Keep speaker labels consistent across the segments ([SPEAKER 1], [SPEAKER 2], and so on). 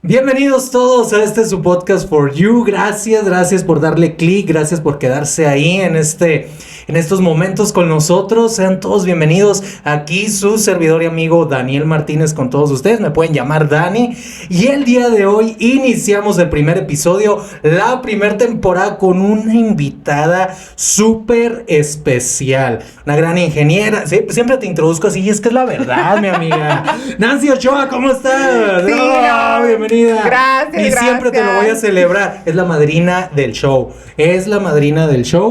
[SPEAKER 1] Bienvenidos todos a su podcast For You. Gracias por darle clic, gracias por quedarse ahí en estos momentos con nosotros. Sean todos bienvenidos. Aquí su servidor y amigo Daniel Martínez con todos ustedes. Me pueden llamar Dani. Y el día de hoy iniciamos el primer episodio, la primera temporada con una invitada súper especial. Una gran ingeniera. Sí, siempre te introduzco así y es que es la verdad, mi amiga. Nancy Ochoa, ¿cómo estás?
[SPEAKER 2] Sí, no,
[SPEAKER 1] bienvenida.
[SPEAKER 2] Gracias,
[SPEAKER 1] y siempre te lo voy a celebrar. Es la madrina del show.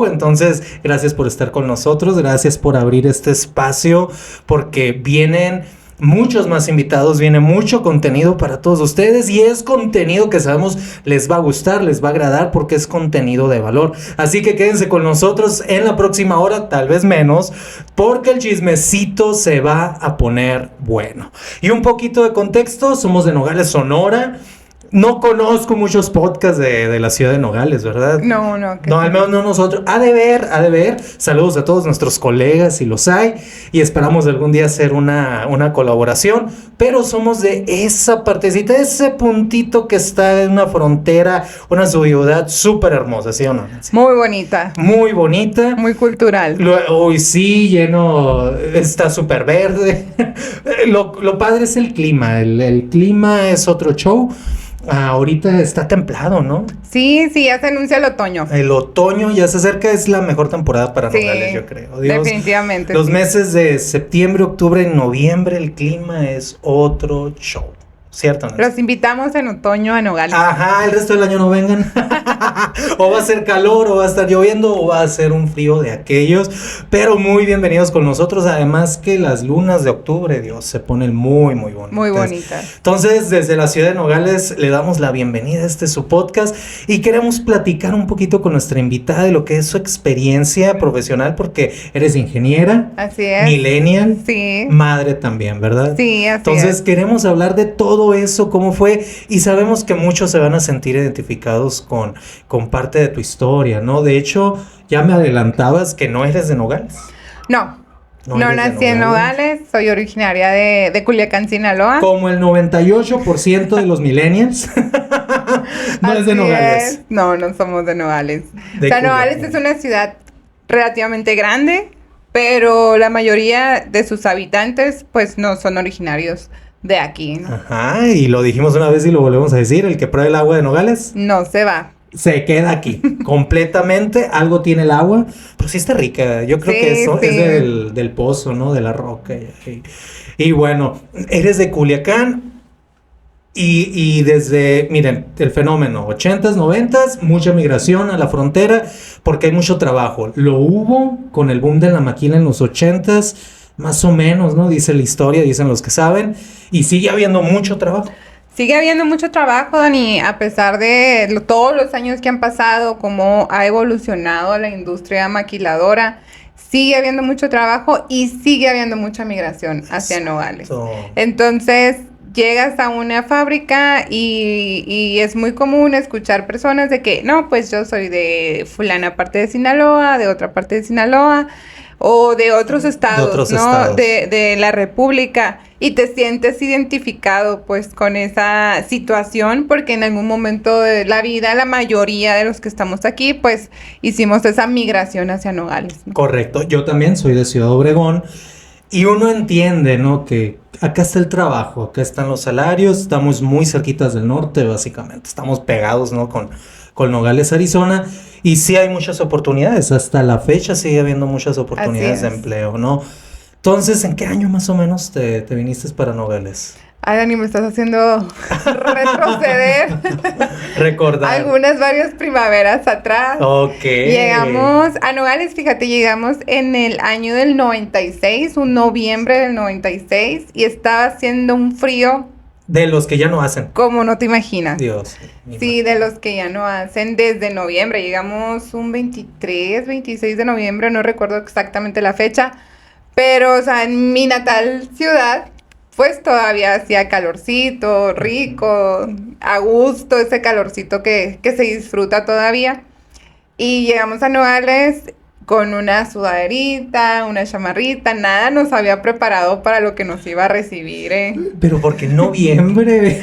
[SPEAKER 1] Entonces, gracias por estar con nosotros. Gracias por abrir este espacio. Porque vienen muchos más invitados. Viene mucho contenido para todos ustedes. Y es contenido que sabemos les va a gustar, les va a agradar. Porque es contenido de valor. Así que quédense con nosotros en la próxima hora. Tal vez menos. Porque el chismecito se va a poner bueno. Y un poquito de contexto. Somos de Nogales, Sonora. No conozco muchos podcasts de la ciudad de Nogales, ¿verdad?
[SPEAKER 2] No,
[SPEAKER 1] al menos no nosotros. Ha de ver. Saludos a todos nuestros colegas, si los hay. Y esperamos algún día hacer una colaboración. Pero somos de esa partecita, ese puntito que está en una frontera, una ciudad súper hermosa, ¿sí o no, Nancy?
[SPEAKER 2] Muy bonita.
[SPEAKER 1] Muy bonita.
[SPEAKER 2] Muy cultural.
[SPEAKER 1] Hoy sí, lleno, está súper verde. Lo padre es el clima. El clima es otro show. Ahorita está templado, ¿no?
[SPEAKER 2] Sí, ya se anuncia el otoño.
[SPEAKER 1] El otoño ya se acerca, es la mejor temporada para Nogales, yo creo.
[SPEAKER 2] Definitivamente.
[SPEAKER 1] Los meses de septiembre, octubre y noviembre, el clima es otro show. ¿Cierto, Nancy?
[SPEAKER 2] Los invitamos en otoño a Nogales.
[SPEAKER 1] Ajá, el resto del año no vengan. O va a ser calor, o va a estar lloviendo, o va a ser un frío de aquellos. Pero muy bienvenidos con nosotros. Además que las lunas de octubre, Dios, se ponen muy, muy bonitas.
[SPEAKER 2] Muy bonitas.
[SPEAKER 1] Entonces, desde la ciudad de Nogales, le damos la bienvenida a su podcast. Y queremos platicar un poquito con nuestra invitada de lo que es su experiencia profesional. Porque eres ingeniera.
[SPEAKER 2] Así es.
[SPEAKER 1] Millennial.
[SPEAKER 2] Sí.
[SPEAKER 1] Madre también, ¿verdad?
[SPEAKER 2] Sí, así
[SPEAKER 1] Entonces,
[SPEAKER 2] es.
[SPEAKER 1] queremos hablar de todo eso, cómo fue, y sabemos que muchos se van a sentir identificados con parte de tu historia, ¿no? De hecho, ya me adelantabas que no eres de Nogales.
[SPEAKER 2] No nací en Nogales, soy originaria de Culiacán, Sinaloa.
[SPEAKER 1] Como el 98% de los millennials. No es de Nogales.
[SPEAKER 2] No somos de Nogales. Nogales es una ciudad relativamente grande, pero la mayoría de sus habitantes, pues, no son originarios de aquí, ¿no?
[SPEAKER 1] Ajá, y lo dijimos una vez y lo volvemos a decir, el que pruebe el agua de Nogales
[SPEAKER 2] no se va.
[SPEAKER 1] Se queda aquí, completamente. Algo tiene el agua, pero sí está rica. Yo creo que eso es del pozo, ¿no? De la roca. Y bueno, eres de Culiacán. Y desde, miren, el fenómeno 80s, 90s, mucha migración a la frontera, porque hay mucho trabajo. Lo hubo con el boom de la maquila en los 80s, más o menos, ¿no? Dice la historia, dicen los que saben, y sigue habiendo mucho trabajo.
[SPEAKER 2] Sigue habiendo mucho trabajo, Dani, a pesar de todos los años que han pasado, cómo ha evolucionado la industria maquiladora. Sigue habiendo mucho trabajo y sigue habiendo mucha migración hacia Nogales. Entonces, llegas a una fábrica y es muy común escuchar personas de que, no, pues yo soy de fulana parte de Sinaloa, de otra parte de Sinaloa, o de otros estados, ¿no? De la República, y te sientes identificado, pues, con esa situación, porque en algún momento de la vida, la mayoría de los que estamos aquí, pues, hicimos esa migración hacia Nogales, ¿no?
[SPEAKER 1] Correcto. Yo también soy de Ciudad Obregón, y uno entiende, ¿no? Que acá está el trabajo, acá están los salarios, estamos muy cerquitas del norte, básicamente. Estamos pegados, ¿no? Con Nogales, Arizona, y sí hay muchas oportunidades. Hasta la fecha sigue habiendo muchas oportunidades de empleo, ¿no? Entonces, ¿en qué año más o menos te viniste para Nogales?
[SPEAKER 2] Ay, Dani, me estás haciendo retroceder.
[SPEAKER 1] Recordar.
[SPEAKER 2] Varias primaveras atrás.
[SPEAKER 1] Ok.
[SPEAKER 2] Llegamos a Nogales, fíjate, llegamos en el año del 96, un noviembre del 96, y estaba haciendo un frío.
[SPEAKER 1] De los que ya no hacen.
[SPEAKER 2] Como no te imaginas.
[SPEAKER 1] Dios.
[SPEAKER 2] Sí, de los que ya no hacen desde noviembre. Llegamos un 23, 26 de noviembre, no recuerdo exactamente la fecha. Pero, o sea, en mi natal ciudad, pues todavía hacía calorcito, rico, a gusto, ese calorcito que se disfruta todavía. Y llegamos a Nogales con una sudaderita, una chamarrita, nada nos había preparado para lo que nos iba a recibir, ¿eh?
[SPEAKER 1] Pero porque en noviembre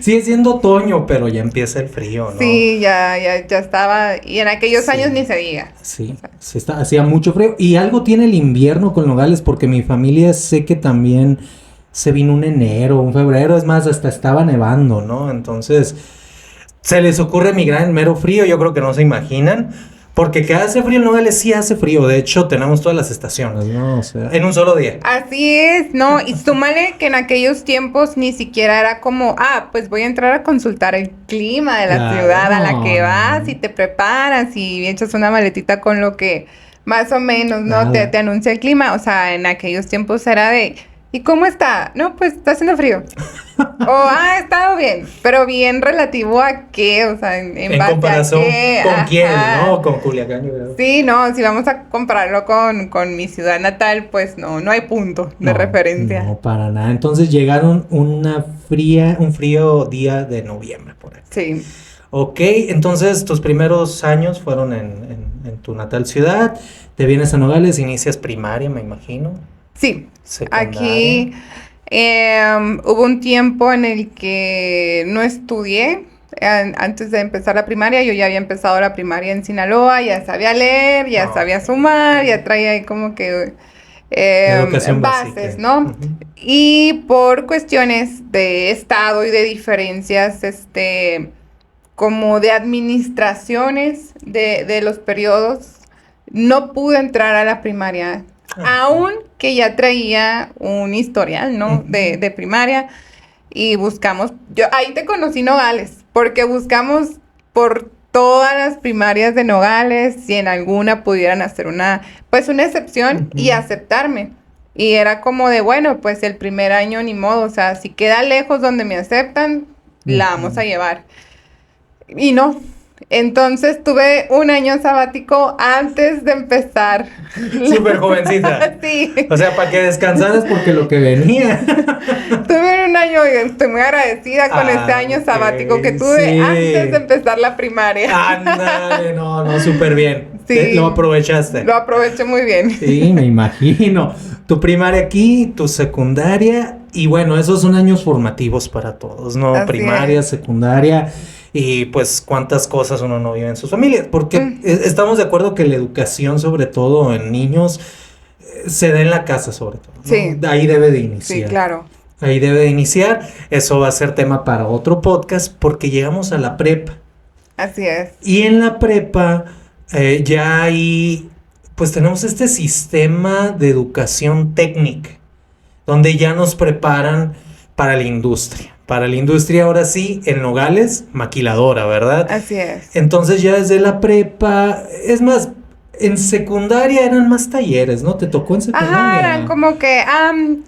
[SPEAKER 1] sigue siendo otoño, pero ya empieza el frío, ¿no?
[SPEAKER 2] Sí, ya estaba, y en aquellos años ni se diga.
[SPEAKER 1] Sí, hacía mucho frío. Y algo tiene el invierno con Nogales, porque mi familia sé que también se vino un enero, un febrero, es más, hasta estaba nevando, ¿no? Entonces, se les ocurre migrar en mero frío, yo creo que no se imaginan. Porque que hace frío en Nogales, sí hace frío. De hecho, tenemos todas las estaciones, ¿no? O sea, en un solo día.
[SPEAKER 2] Así es, ¿no? Y súmale que en aquellos tiempos ni siquiera era como, pues voy a entrar a consultar el clima de la ciudad a la que vas y te preparas y echas una maletita con lo que más o menos, ¿no? Te anuncia el clima. O sea, en aquellos tiempos era de, ¿y cómo está? No, pues está haciendo frío. Ha estado bien, pero bien relativo a qué, o sea, en base
[SPEAKER 1] comparación
[SPEAKER 2] a qué.
[SPEAKER 1] con quién, ¿no? Con Culiacán, yo creo.
[SPEAKER 2] Sí, no, si vamos a compararlo con mi ciudad natal, pues no hay punto de referencia.
[SPEAKER 1] No, para nada. Entonces llegaron un frío día de noviembre, por ahí.
[SPEAKER 2] Sí.
[SPEAKER 1] Ok, entonces tus primeros años fueron en tu natal ciudad, te vienes a Nogales, inicias primaria, me imagino.
[SPEAKER 2] Sí,
[SPEAKER 1] Secundaria.
[SPEAKER 2] Aquí hubo un tiempo en el que no estudié. Antes de empezar la primaria, yo ya había empezado la primaria en Sinaloa, ya sabía leer, ya sabía sumar, ya traía ahí como que
[SPEAKER 1] Educación
[SPEAKER 2] bases,
[SPEAKER 1] básica.
[SPEAKER 2] ¿no?
[SPEAKER 1] Uh-huh.
[SPEAKER 2] Y por cuestiones de estado y de diferencias, como de administraciones de los periodos, no pude entrar a la primaria. Aún que ya traía un historial, ¿no? De primaria. Y buscamos, ahí te conocí Nogales, porque buscamos por todas las primarias de Nogales, si en alguna pudieran hacer una excepción y aceptarme. Y era como de, bueno, pues el primer año ni modo, o sea, si queda lejos donde me aceptan, la vamos a llevar. Y no. Entonces tuve un año sabático antes de empezar.
[SPEAKER 1] Súper jovencita.
[SPEAKER 2] Sí.
[SPEAKER 1] O sea, para que descansaras porque lo que venía.
[SPEAKER 2] Tuve un año y estoy muy agradecida con este año sabático que tuve antes de empezar la primaria.
[SPEAKER 1] Ándale, no, súper bien.
[SPEAKER 2] Sí.
[SPEAKER 1] Lo aprovechaste.
[SPEAKER 2] Lo aproveché muy bien.
[SPEAKER 1] Sí, me imagino. Tu primaria aquí, tu secundaria, y bueno, esos son años formativos para todos, ¿no?
[SPEAKER 2] Así
[SPEAKER 1] Primaria,
[SPEAKER 2] es.
[SPEAKER 1] secundaria. Y pues cuántas cosas uno no vive en sus familias, porque estamos de acuerdo que la educación, sobre todo en niños, se da en la casa sobre todo, ¿no?
[SPEAKER 2] Sí.
[SPEAKER 1] Ahí debe de iniciar.
[SPEAKER 2] Sí, claro.
[SPEAKER 1] Ahí debe de iniciar, eso va a ser tema para otro podcast, porque llegamos a la prepa.
[SPEAKER 2] Así es.
[SPEAKER 1] Y en la prepa ya ahí, pues tenemos este sistema de educación técnica, donde ya nos preparan para la industria. Para la industria, ahora sí, en Nogales, maquiladora, ¿verdad?
[SPEAKER 2] Así es.
[SPEAKER 1] Entonces ya desde la prepa, es más, en secundaria eran más talleres, ¿no? ¿Te tocó en secundaria?
[SPEAKER 2] Ajá, eran como que,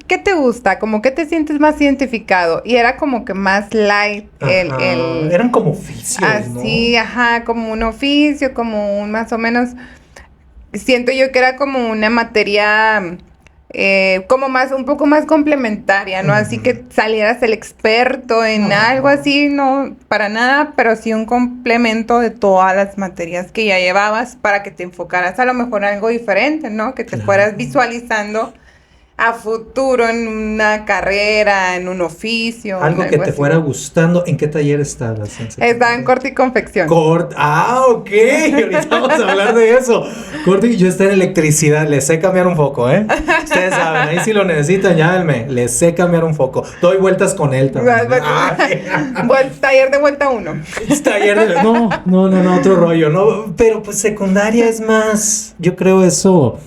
[SPEAKER 2] ¿qué te gusta? Como que te sientes más identificado. Y era como que más light
[SPEAKER 1] Eran como oficios,
[SPEAKER 2] así,
[SPEAKER 1] ¿no?
[SPEAKER 2] ajá, como un oficio, como un más o menos, siento yo que era como una materia como más, un poco más complementaria, ¿no? Así que salieras el experto en algo así, no, para nada, pero sí un complemento de todas las materias que ya llevabas para que te enfocaras a lo mejor en algo diferente, ¿no? Que te fueras visualizando a futuro en una carrera, en un oficio.
[SPEAKER 1] Algo que te fuera gustando. ¿En qué taller estabas?
[SPEAKER 2] Estaba en corte y confección.
[SPEAKER 1] Ok. Ahorita vamos a hablar de eso. Corte, yo estoy en electricidad. Les sé cambiar un foco, ¿eh? Ustedes saben, ahí si lo necesitan, llámenme. Les sé cambiar un foco. Doy vueltas con él también.
[SPEAKER 2] Taller de vuelta 1.
[SPEAKER 1] No, otro rollo, ¿no? Pero pues secundaria es más, yo creo eso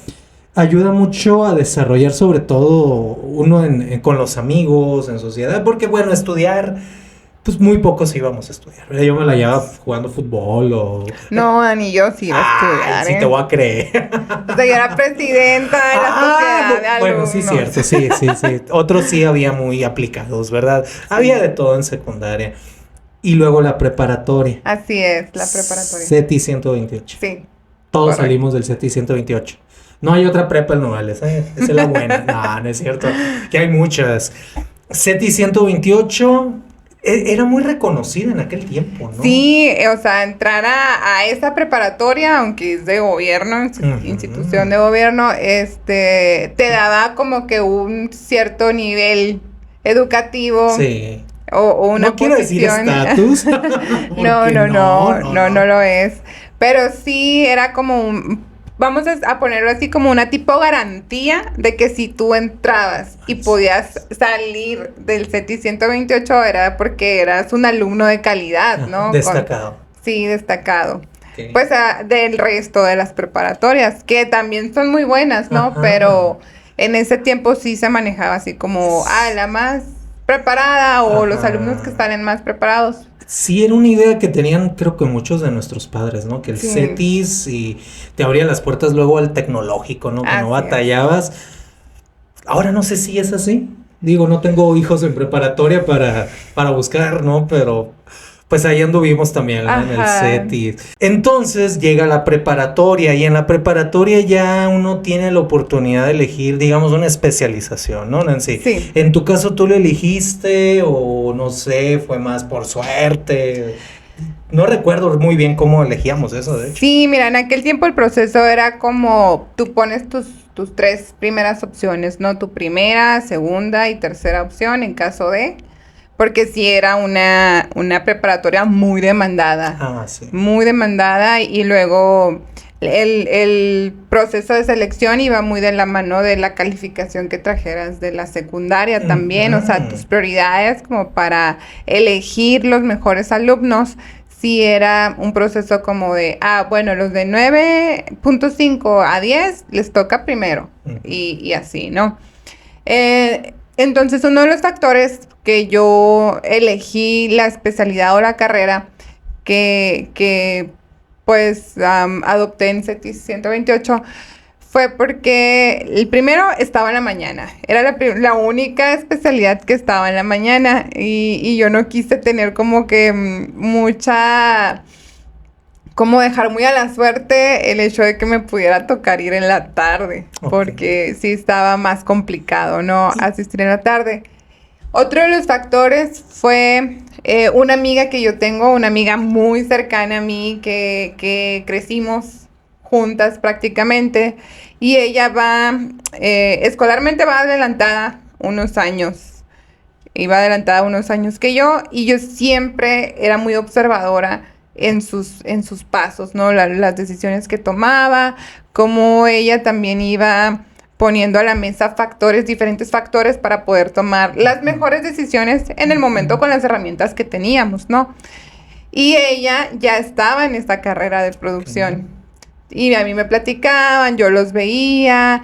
[SPEAKER 1] ayuda mucho a desarrollar sobre todo uno con los amigos, en sociedad, porque bueno, estudiar, pues muy pocos íbamos a estudiar, ¿verdad? Yo me la llevaba jugando fútbol o...
[SPEAKER 2] No, Dani, yo sí iba a estudiar,
[SPEAKER 1] sí te voy a creer.
[SPEAKER 2] O sea, yo era presidenta de la sociedad de alumnos.
[SPEAKER 1] Bueno, sí, cierto, sí. Otros sí había muy aplicados, ¿verdad? Sí. Había de todo en secundaria. Y luego la preparatoria.
[SPEAKER 2] Así es, la preparatoria.
[SPEAKER 1] CETI 128.
[SPEAKER 2] Sí.
[SPEAKER 1] Todos
[SPEAKER 2] correcto.
[SPEAKER 1] salimos del CETI 128. No hay otra prepa en Nogales, esa es la buena. No es cierto. Que hay muchas. CETI 128, Era muy reconocida en aquel tiempo, ¿no?
[SPEAKER 2] Sí, o sea, entrar a esa preparatoria, aunque es de gobierno, institución de gobierno, te daba como que un cierto nivel educativo.
[SPEAKER 1] Sí.
[SPEAKER 2] O una
[SPEAKER 1] no quiero decir
[SPEAKER 2] posición.
[SPEAKER 1] estatus.
[SPEAKER 2] No lo es. Pero sí era como vamos a ponerlo así como una tipo garantía de que si tú entrabas y podías salir del CETI 128 era porque eras un alumno de calidad, ¿no?
[SPEAKER 1] Destacado.
[SPEAKER 2] Sí, destacado.
[SPEAKER 1] Okay.
[SPEAKER 2] Pues del resto de las preparatorias, que también son muy buenas, ¿no?
[SPEAKER 1] Ajá.
[SPEAKER 2] Pero en ese tiempo sí se manejaba así como, la más preparada o los alumnos que salen más preparados.
[SPEAKER 1] Sí, era una idea que tenían creo que muchos de nuestros padres, ¿no? Que el CETIS y te abría las puertas luego al tecnológico, ¿no? Que no batallabas. Ahora no sé si es así. Digo, no tengo hijos en preparatoria para buscar, ¿no? Pero pues ahí anduvimos también, ¿no? En el CETIS. Entonces llega la preparatoria y en la preparatoria ya uno tiene la oportunidad de elegir, digamos, una especialización, ¿no, Nancy?
[SPEAKER 2] Sí.
[SPEAKER 1] En tu caso, ¿tú lo elegiste o no sé, fue más por suerte? No recuerdo muy bien cómo elegíamos eso, de hecho.
[SPEAKER 2] Sí, mira, en aquel tiempo el proceso era como tú pones tus tres primeras opciones, ¿no? Tu primera, segunda y tercera opción en caso de... Porque sí era una preparatoria muy demandada.
[SPEAKER 1] Sí.
[SPEAKER 2] Muy demandada y luego el proceso de selección iba muy de la mano de la calificación que trajeras de la secundaria también. O sea, tus prioridades como para elegir los mejores alumnos. Sí era un proceso como de, bueno, los de 9.5 a 10 les toca primero. Y así, ¿no? Entonces, uno de los factores que yo elegí la especialidad o la carrera que pues adopté en CETIS 128 fue porque el primero estaba en la mañana. Era la única especialidad que estaba en la mañana y yo no quise tener como que mucha... como dejar muy a la suerte el hecho de que me pudiera tocar ir en la tarde, porque sí estaba más complicado, ¿no? Asistir en la tarde. Otro de los factores fue una amiga que yo tengo, una amiga muy cercana a mí, que crecimos juntas prácticamente, y ella escolarmente va adelantada unos años, iba adelantada unos años que yo, y yo siempre era muy observadora en sus pasos, ¿no? Las decisiones que tomaba, cómo ella también iba poniendo a la mesa diferentes factores para poder tomar las mejores decisiones en el momento con las herramientas que teníamos, ¿no? Y ella ya estaba en esta carrera de producción. Y a mí me platicaban, yo los veía,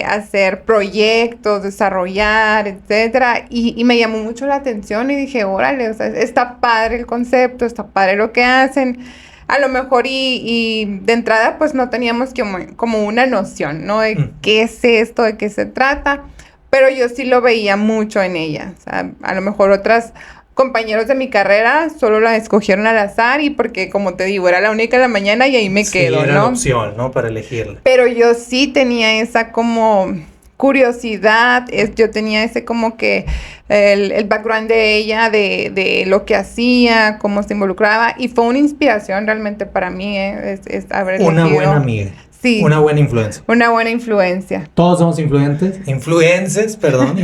[SPEAKER 2] hacer proyectos, desarrollar, etcétera. Y me llamó mucho la atención y dije, órale, o sea, está padre el concepto, está padre lo que hacen. A lo mejor y de entrada pues no teníamos como una noción, ¿no? De qué es esto, de qué se trata, pero yo sí lo veía mucho en ella. O sea, a lo mejor otras compañeros de mi carrera solo la escogieron al azar y porque, como te digo, era la única de la mañana y ahí me quedo,
[SPEAKER 1] era
[SPEAKER 2] ¿no?
[SPEAKER 1] la opción, ¿no? Para elegirla.
[SPEAKER 2] Pero yo sí tenía esa como curiosidad, yo tenía ese como que el background de ella, de lo que hacía, cómo se involucraba, y fue una inspiración realmente para mí, es haber
[SPEAKER 1] una
[SPEAKER 2] elegido.
[SPEAKER 1] Buena amiga.
[SPEAKER 2] Sí.
[SPEAKER 1] Una buena influencia.
[SPEAKER 2] Una buena influencia.
[SPEAKER 1] Todos somos influentes. Influencers, perdón,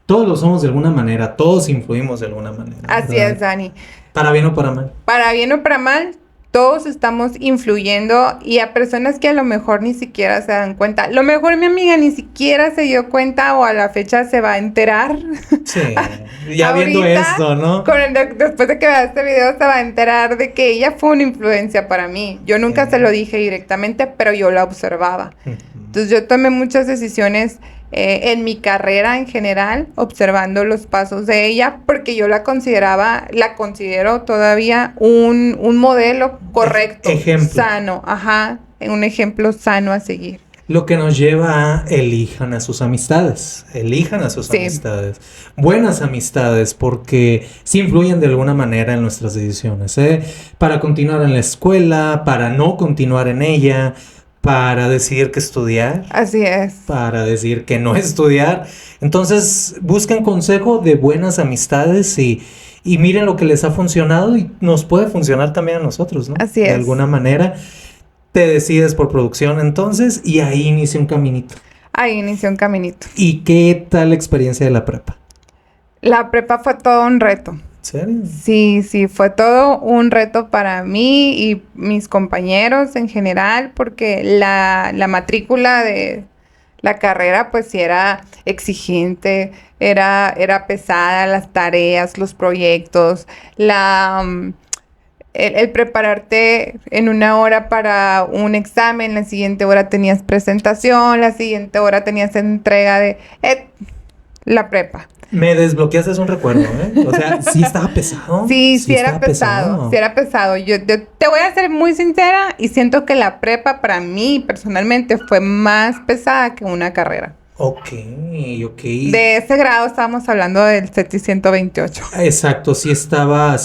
[SPEAKER 1] Todos lo somos de alguna manera, todos influimos de alguna manera.
[SPEAKER 2] Así
[SPEAKER 1] ¿verdad?
[SPEAKER 2] es, Dani.
[SPEAKER 1] Para bien o para mal.
[SPEAKER 2] Para bien o para mal, todos estamos influyendo y a personas que a lo mejor ni siquiera se dan cuenta. Lo mejor mi amiga ni siquiera se dio cuenta o a la fecha se va a enterar.
[SPEAKER 1] Sí, ya viendo esto, ¿no?
[SPEAKER 2] Después de que vea este video se va a enterar de que ella fue una influencia para mí. Yo nunca se lo dije directamente, pero yo la observaba. Entonces yo tomé muchas decisiones en mi carrera en general, observando los pasos de ella, porque yo la considero todavía un modelo correcto, sano, un ejemplo sano a seguir.
[SPEAKER 1] Lo que nos lleva a elijan a sus amistades, amistades, buenas amistades, porque sí influyen de alguna manera en nuestras decisiones, para continuar en la escuela, para no continuar en ella, para decidir qué estudiar.
[SPEAKER 2] Así es.
[SPEAKER 1] Para decir que no estudiar. Entonces, buscan consejo de buenas amistades y y miren lo que les ha funcionado y nos puede funcionar también a nosotros, ¿no?
[SPEAKER 2] Así es.
[SPEAKER 1] De alguna manera te decides por producción entonces y ahí inicia un caminito.
[SPEAKER 2] Ahí inició un caminito.
[SPEAKER 1] ¿Y qué tal la experiencia de la prepa?
[SPEAKER 2] La prepa fue todo un reto.
[SPEAKER 1] ¿En serio?
[SPEAKER 2] Sí, fue todo un reto para mí y mis compañeros en general, porque la matrícula de la carrera pues sí era exigente, era pesada, las tareas, los proyectos, el prepararte en una hora para un examen, la siguiente hora tenías presentación, la siguiente hora tenías entrega de la prepa.
[SPEAKER 1] Me desbloqueaste un recuerdo, ¿eh? O sea, sí estaba pesado.
[SPEAKER 2] Sí era pesado, sí era pesado. Yo te voy a ser muy sincera y siento que la prepa para mí personalmente fue más pesada que una carrera.
[SPEAKER 1] Ok.
[SPEAKER 2] De ese grado estábamos hablando del CETI 128.
[SPEAKER 1] Exacto, sí estaba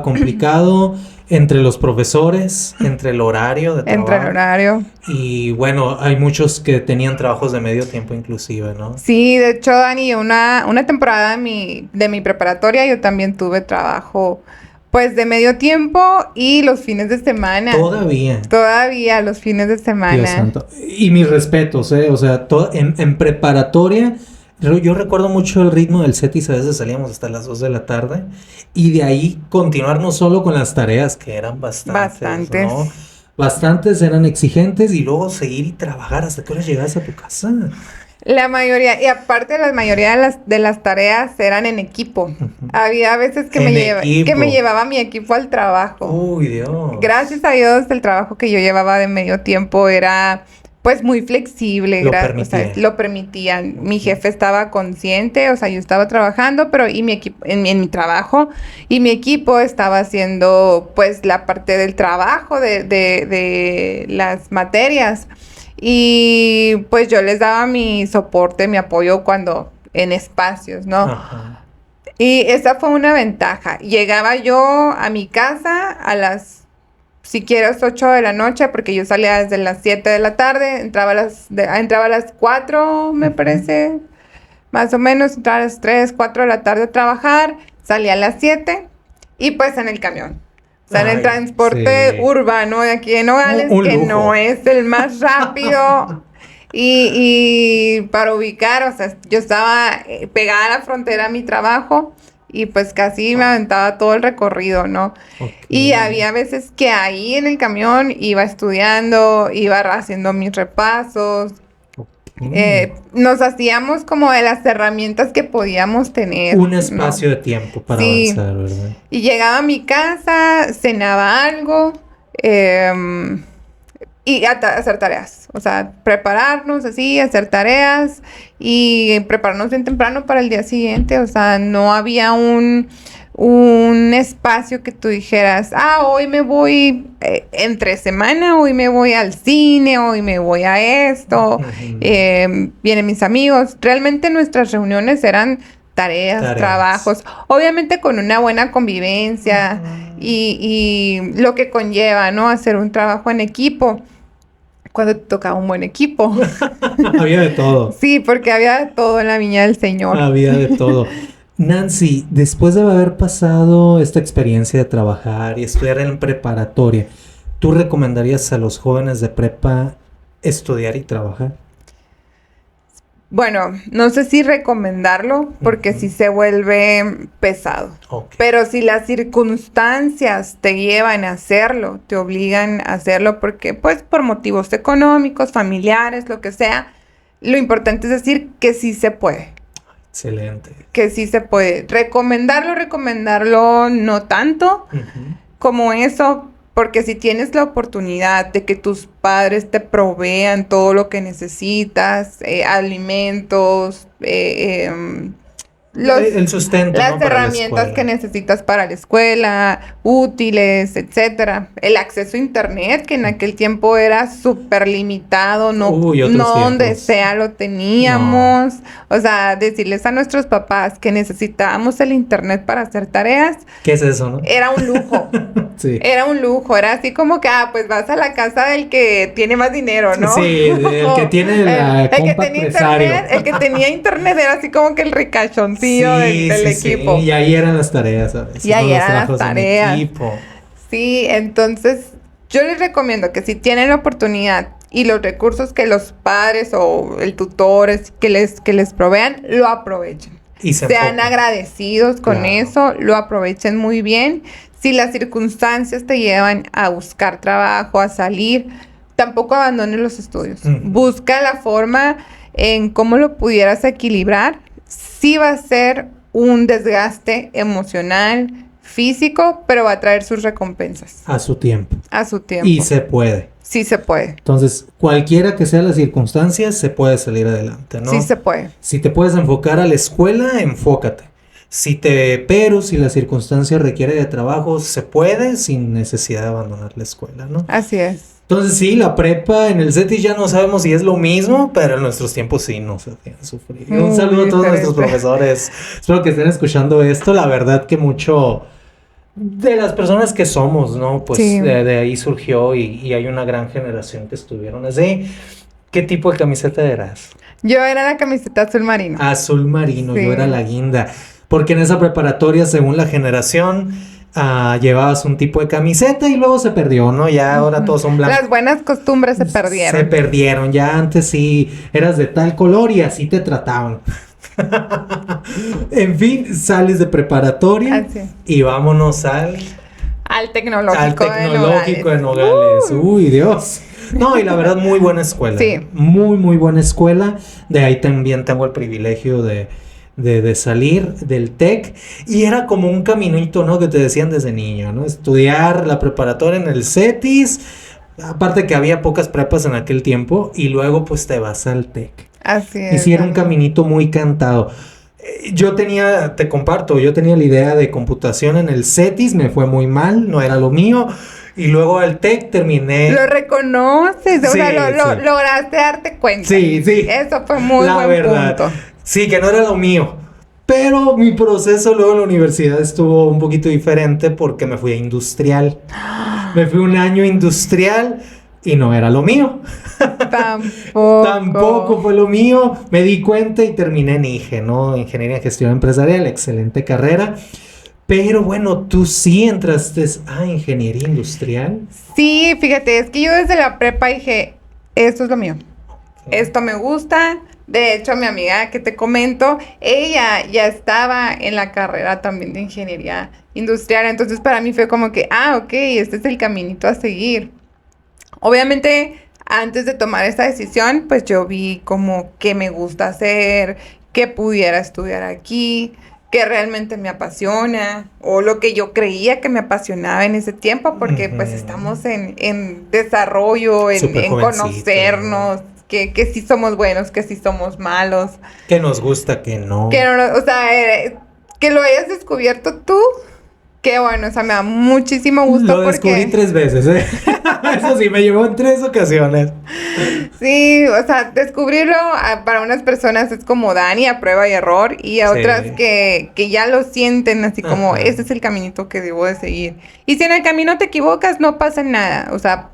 [SPEAKER 1] complicado entre los profesores, entre el horario de trabajo.
[SPEAKER 2] Entre el horario.
[SPEAKER 1] Y bueno, hay muchos que tenían trabajos de medio tiempo inclusive, ¿no?
[SPEAKER 2] Sí, de hecho, Dani, una temporada de mi preparatoria yo también tuve trabajo pues de medio tiempo y los fines de semana. Todavía los fines de semana.
[SPEAKER 1] Dios santo. Y mis respetos, o sea, en preparatoria, yo recuerdo mucho el ritmo del CETIS, a veces salíamos hasta las 2 de la tarde, y de ahí continuar no solo con las tareas, que eran bastantes. ¿No? Bastantes, eran exigentes, y luego seguir y trabajar. ¿Hasta qué hora llegabas a tu casa?
[SPEAKER 2] La mayoría, y aparte la mayoría de las tareas eran en equipo. Uh-huh. Había veces que me llevaba mi equipo al trabajo.
[SPEAKER 1] Uy, Dios.
[SPEAKER 2] Gracias a Dios el trabajo que yo llevaba de medio tiempo era pues muy flexible. Lo permitían. Mi jefe estaba consciente, o sea, yo estaba trabajando, pero y mi equipo, en mi trabajo, y mi equipo estaba haciendo pues la parte del trabajo de las materias. Y pues yo les daba mi soporte, mi apoyo en espacios, ¿no? Ajá. Y esa fue una ventaja. Llegaba yo a mi casa a las, si quieres, 8 de la noche, porque yo salía desde las 7 de la tarde, entraba a las 4, me parece, más o menos, entraba a las 3, 4 de la tarde a trabajar, salía a las 7 y pues en el camión. O sea, en el transporte urbano de aquí en Nogales, que no es el más rápido. Y para ubicar, o sea, yo estaba pegada a la frontera a mi trabajo y pues casi me aventaba todo el recorrido, ¿no? Okay. Y había veces que ahí en el camión iba estudiando, iba haciendo mis repasos. Nos hacíamos como de las herramientas que podíamos tener.
[SPEAKER 1] Un espacio de tiempo para avanzar, ¿verdad?
[SPEAKER 2] Y llegaba a mi casa, cenaba algo y hacer tareas. O sea, prepararnos así, hacer tareas y prepararnos bien temprano para el día siguiente. O sea, no había un espacio que tú dijeras, hoy me voy entre semana, hoy me voy al cine, hoy me voy a esto, vienen mis amigos. Realmente nuestras reuniones eran tareas, trabajos, obviamente con una buena convivencia y lo que conlleva, ¿no? Hacer un trabajo en equipo. Cuando te tocaba un buen equipo.
[SPEAKER 1] Había de todo.
[SPEAKER 2] Sí, porque había de todo en la viña del Señor.
[SPEAKER 1] Había de todo. Nancy, después de haber pasado esta experiencia de trabajar y estudiar en preparatoria, ¿tú recomendarías a los jóvenes de prepa estudiar y trabajar?
[SPEAKER 2] Bueno, no sé si recomendarlo porque sí se vuelve pesado. Okay. Pero si las circunstancias te llevan a hacerlo, te obligan a hacerlo porque, pues, por motivos económicos, familiares, lo que sea, lo importante es decir que sí se puede.
[SPEAKER 1] Excelente.
[SPEAKER 2] Que sí se puede. Recomendarlo no tanto como eso, porque si tienes la oportunidad de que tus padres te provean todo lo que necesitas, alimentos,
[SPEAKER 1] el sustento,
[SPEAKER 2] las herramientas que necesitas para la escuela, útiles, etcétera. El acceso a internet, que en aquel tiempo era súper limitado, no donde sea lo teníamos. No. O sea, decirles a nuestros papás que necesitábamos el internet para hacer tareas.
[SPEAKER 1] ¿Qué es eso, no?
[SPEAKER 2] Era un lujo. Sí. Era un lujo, era así como que, pues vas a la casa del que tiene más dinero, ¿no?
[SPEAKER 1] Sí, el que tiene la compa empresario.
[SPEAKER 2] El que tenía internet era así como que el ricachoncito. sencillo del equipo.
[SPEAKER 1] Sí. Y ahí eran las tareas, ¿sabes?
[SPEAKER 2] Y ahí
[SPEAKER 1] Los
[SPEAKER 2] eran las
[SPEAKER 1] trabajos en
[SPEAKER 2] tareas.
[SPEAKER 1] equipo.
[SPEAKER 2] Sí, entonces yo les recomiendo que si tienen la oportunidad y los recursos que los padres o el tutores que les provean, lo aprovechen.
[SPEAKER 1] Y sean
[SPEAKER 2] Sean agradecidos con eso, lo aprovechen muy bien. Si las circunstancias te llevan a buscar trabajo, a salir, tampoco abandones los estudios. Busca la forma en cómo lo pudieras equilibrar. Sí va a ser un desgaste emocional, físico, pero va a traer sus recompensas.
[SPEAKER 1] A su tiempo.
[SPEAKER 2] A su tiempo.
[SPEAKER 1] Y se puede.
[SPEAKER 2] Sí se puede.
[SPEAKER 1] Entonces, cualquiera que sean las circunstancias, se puede salir adelante, ¿no?
[SPEAKER 2] Sí se puede.
[SPEAKER 1] Si te puedes enfocar a la escuela, enfócate. Pero si la circunstancia requiere de trabajo, se puede sin necesidad de abandonar la escuela, ¿no?
[SPEAKER 2] Así es.
[SPEAKER 1] Entonces sí, la prepa en el CETIS ya no sabemos si es lo mismo, pero en nuestros tiempos sí nos hacían sufrir. Un saludo a todos nuestros profesores. Espero que estén escuchando esto. La verdad que mucho de las personas que somos, ¿no? Pues
[SPEAKER 2] Sí.
[SPEAKER 1] de ahí surgió y hay una gran generación que estuvieron así. ¿Qué tipo de camiseta eras?
[SPEAKER 2] Yo era la camiseta azul marino.
[SPEAKER 1] Azul marino,
[SPEAKER 2] Sí.
[SPEAKER 1] yo era la guinda. Porque en esa preparatoria, según la generación, llevabas un tipo de camiseta y luego se perdió, ¿no? Ya ahora todos son blancos.
[SPEAKER 2] Las buenas costumbres se perdieron.
[SPEAKER 1] Se perdieron. Ya antes sí eras de tal color y así te trataban. En fin, sales de preparatoria
[SPEAKER 2] Así es.
[SPEAKER 1] y vámonos al
[SPEAKER 2] tecnológico
[SPEAKER 1] de Nogales. Uy, Dios. No, y la verdad, muy buena escuela.
[SPEAKER 2] Sí.
[SPEAKER 1] Muy, muy buena escuela. De ahí también tengo el privilegio de salir del TEC. Y era como un caminito, ¿no? Que te decían desde niño, ¿no? Estudiar la preparatoria en el CETIS. Aparte que había pocas prepas en aquel tiempo. Y luego, pues, te vas al TEC.
[SPEAKER 2] Así es.
[SPEAKER 1] Y sí, era un caminito muy cantado. Te comparto, yo tenía la idea de computación en el CETIS, me fue muy mal, no era lo mío. Y luego al TEC terminé.
[SPEAKER 2] Lo reconoces, o
[SPEAKER 1] Sí,
[SPEAKER 2] sea,
[SPEAKER 1] sí.
[SPEAKER 2] lograste darte cuenta.
[SPEAKER 1] Sí.
[SPEAKER 2] Eso fue muy
[SPEAKER 1] La
[SPEAKER 2] buen
[SPEAKER 1] verdad.
[SPEAKER 2] punto.
[SPEAKER 1] Sí, que no era lo mío. Pero mi proceso luego en la universidad estuvo un poquito diferente porque me fui a industrial. Me fui un año industrial y no era lo mío. Tampoco fue lo mío. Me di cuenta y terminé en IGE, ¿no? Ingeniería en Gestión Empresarial, excelente carrera. Pero bueno, tú sí entraste a ingeniería industrial.
[SPEAKER 2] Sí, fíjate, es que yo desde la prepa dije, esto es lo mío. Esto me gusta. De hecho, mi amiga que te comento, ella ya estaba en la carrera también de ingeniería industrial. Entonces, para mí fue como que, ok, este es el caminito a seguir. Obviamente, antes de tomar esta decisión, pues yo vi como qué me gusta hacer, qué pudiera estudiar aquí, qué realmente me apasiona, o lo que yo creía que me apasionaba en ese tiempo, porque pues estamos en desarrollo, en conocernos, que sí somos buenos, que sí somos malos.
[SPEAKER 1] Que nos gusta, que no.
[SPEAKER 2] Que no, o sea, que lo hayas descubierto tú. Qué bueno, o sea, me da muchísimo gusto.
[SPEAKER 1] Lo descubrí 3 veces, ¿eh? Eso sí, me llevó en 3 ocasiones.
[SPEAKER 2] Sí, o sea, descubrirlo para unas personas es como Dani, a prueba y error, y a otras que ya lo sienten así como, ese es el caminito que debo de seguir. Y si en el camino te equivocas, no pasa nada, o sea,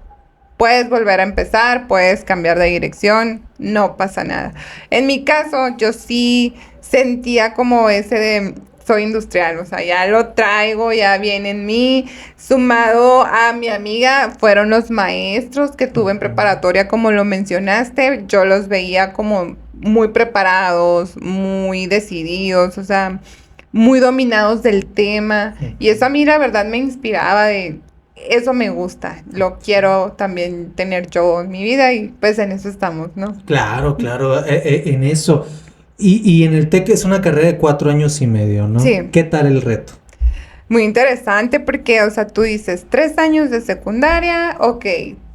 [SPEAKER 2] puedes volver a empezar, puedes cambiar de dirección, no pasa nada. En mi caso, yo sí sentía como ese de... soy industrial, o sea, ya lo traigo, ya viene en mí, sumado a mi amiga, fueron los maestros que tuve en preparatoria, como lo mencionaste, yo los veía como muy preparados, muy decididos, o sea, muy dominados del tema, y eso a mí la verdad me inspiraba de, eso me gusta, lo quiero también tener yo en mi vida, y pues en eso estamos, ¿no?
[SPEAKER 1] Claro, en eso. Y en el TEC es una carrera de 4 años y medio, ¿no?
[SPEAKER 2] Sí.
[SPEAKER 1] ¿Qué tal el reto?
[SPEAKER 2] Muy interesante porque, o sea, tú dices 3 años de secundaria,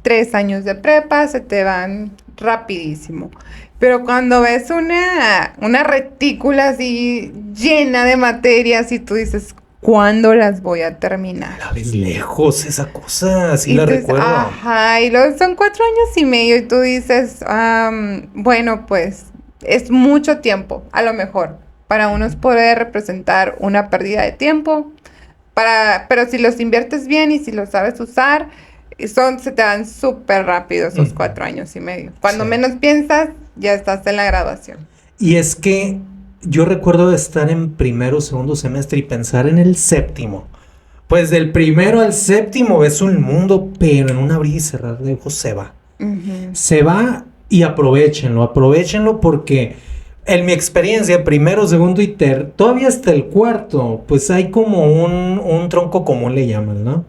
[SPEAKER 2] 3 años de prepa, se te van rapidísimo. Pero cuando ves una retícula así llena de materias y tú dices, ¿cuándo las voy a terminar?
[SPEAKER 1] La ves lejos esa cosa, sí
[SPEAKER 2] y
[SPEAKER 1] la
[SPEAKER 2] tú
[SPEAKER 1] recuerdo.
[SPEAKER 2] Ajá, y luego son 4 años y medio y tú dices, bueno, pues... es mucho tiempo, a lo mejor. Para unos puede representar una pérdida de tiempo. Pero si los inviertes bien y si los sabes usar, se te dan súper rápido esos 4 años y medio. Cuando menos piensas, ya estás en la graduación.
[SPEAKER 1] Y es que yo recuerdo estar en primero o segundo semestre y pensar en el séptimo. Pues del primero al séptimo es un mundo, pero en un abrir y cerrar de ojos se va.
[SPEAKER 2] Ujú.
[SPEAKER 1] Se va y aprovechenlo porque en mi experiencia, primero, segundo y todavía hasta el cuarto, pues hay como un tronco común le llaman, ¿no?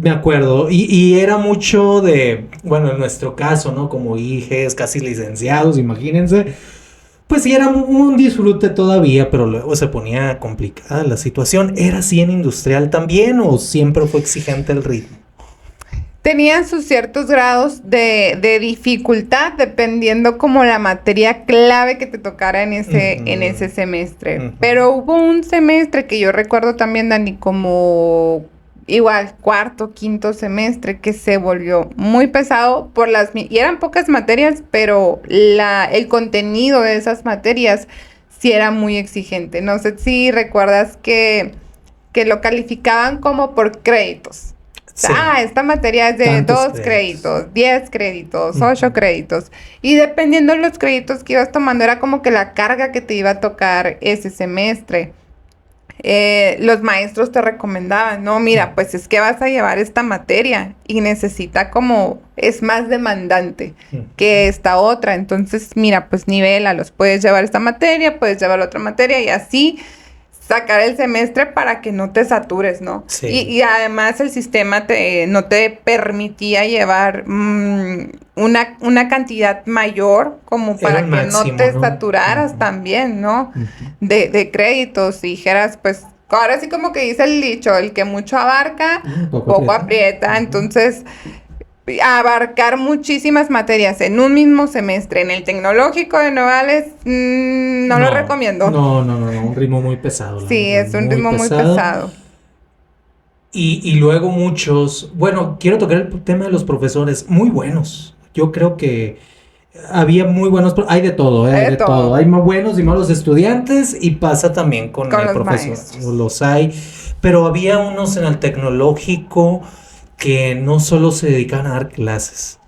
[SPEAKER 1] Me acuerdo, y era mucho de, bueno, en nuestro caso, ¿no? Como hijes, casi licenciados, imagínense. Pues sí, era un disfrute todavía, pero luego se ponía complicada la situación. ¿Era así en industrial también o siempre fue exigente el ritmo?
[SPEAKER 2] Tenían sus ciertos grados de dificultad dependiendo como la materia clave que te tocara en ese semestre.
[SPEAKER 1] Ujú.
[SPEAKER 2] Pero hubo un semestre que yo recuerdo también, Dani, como igual cuarto, quinto semestre, que se volvió muy pesado y eran pocas materias, pero el contenido de esas materias sí era muy exigente. No sé si recuerdas que lo calificaban como por créditos.
[SPEAKER 1] Sí,
[SPEAKER 2] Esta materia es de
[SPEAKER 1] tantos
[SPEAKER 2] 2
[SPEAKER 1] créditos.
[SPEAKER 2] créditos, 10 créditos,
[SPEAKER 1] Ujú.
[SPEAKER 2] 8 créditos. Y dependiendo de los créditos que ibas tomando, era como que la carga que te iba a tocar ese semestre. Los maestros te recomendaban, no, mira, pues es que vas a llevar esta materia y es más demandante
[SPEAKER 1] Ujú.
[SPEAKER 2] que esta otra. Entonces, mira, pues nivélalos, puedes llevar esta materia, puedes llevar la otra materia y así sacar el semestre para que no te satures, ¿no?
[SPEAKER 1] Sí.
[SPEAKER 2] Y además el sistema no te permitía llevar una cantidad mayor como
[SPEAKER 1] Era
[SPEAKER 2] para
[SPEAKER 1] un
[SPEAKER 2] que no
[SPEAKER 1] máximo,
[SPEAKER 2] te
[SPEAKER 1] ¿no?
[SPEAKER 2] saturaras
[SPEAKER 1] Ujú.
[SPEAKER 2] también, ¿no?
[SPEAKER 1] Ujú.
[SPEAKER 2] De créditos y dijeras, pues, ahora sí como que dice el dicho, el que mucho abarca,
[SPEAKER 1] Poco
[SPEAKER 2] poco
[SPEAKER 1] aprieta.
[SPEAKER 2] aprieta.
[SPEAKER 1] Ujú.
[SPEAKER 2] Entonces, abarcar muchísimas materias en un mismo semestre en el tecnológico de Nogales, no lo recomiendo.
[SPEAKER 1] No, un ritmo muy pesado, la
[SPEAKER 2] Sí,
[SPEAKER 1] verdad,
[SPEAKER 2] es un
[SPEAKER 1] muy
[SPEAKER 2] ritmo muy
[SPEAKER 1] pesado.
[SPEAKER 2] pesado.
[SPEAKER 1] Y luego muchos, bueno, quiero tocar el tema de los profesores, muy buenos. Yo creo que había muy buenos, hay de todo,
[SPEAKER 2] Hay
[SPEAKER 1] hay
[SPEAKER 2] de
[SPEAKER 1] de todo.
[SPEAKER 2] todo
[SPEAKER 1] Hay más buenos y malos estudiantes y pasa también con
[SPEAKER 2] con
[SPEAKER 1] el
[SPEAKER 2] los
[SPEAKER 1] profesor,
[SPEAKER 2] maestros.
[SPEAKER 1] los hay. Pero había unos en el tecnológico que no solo se dedicaban a dar clases,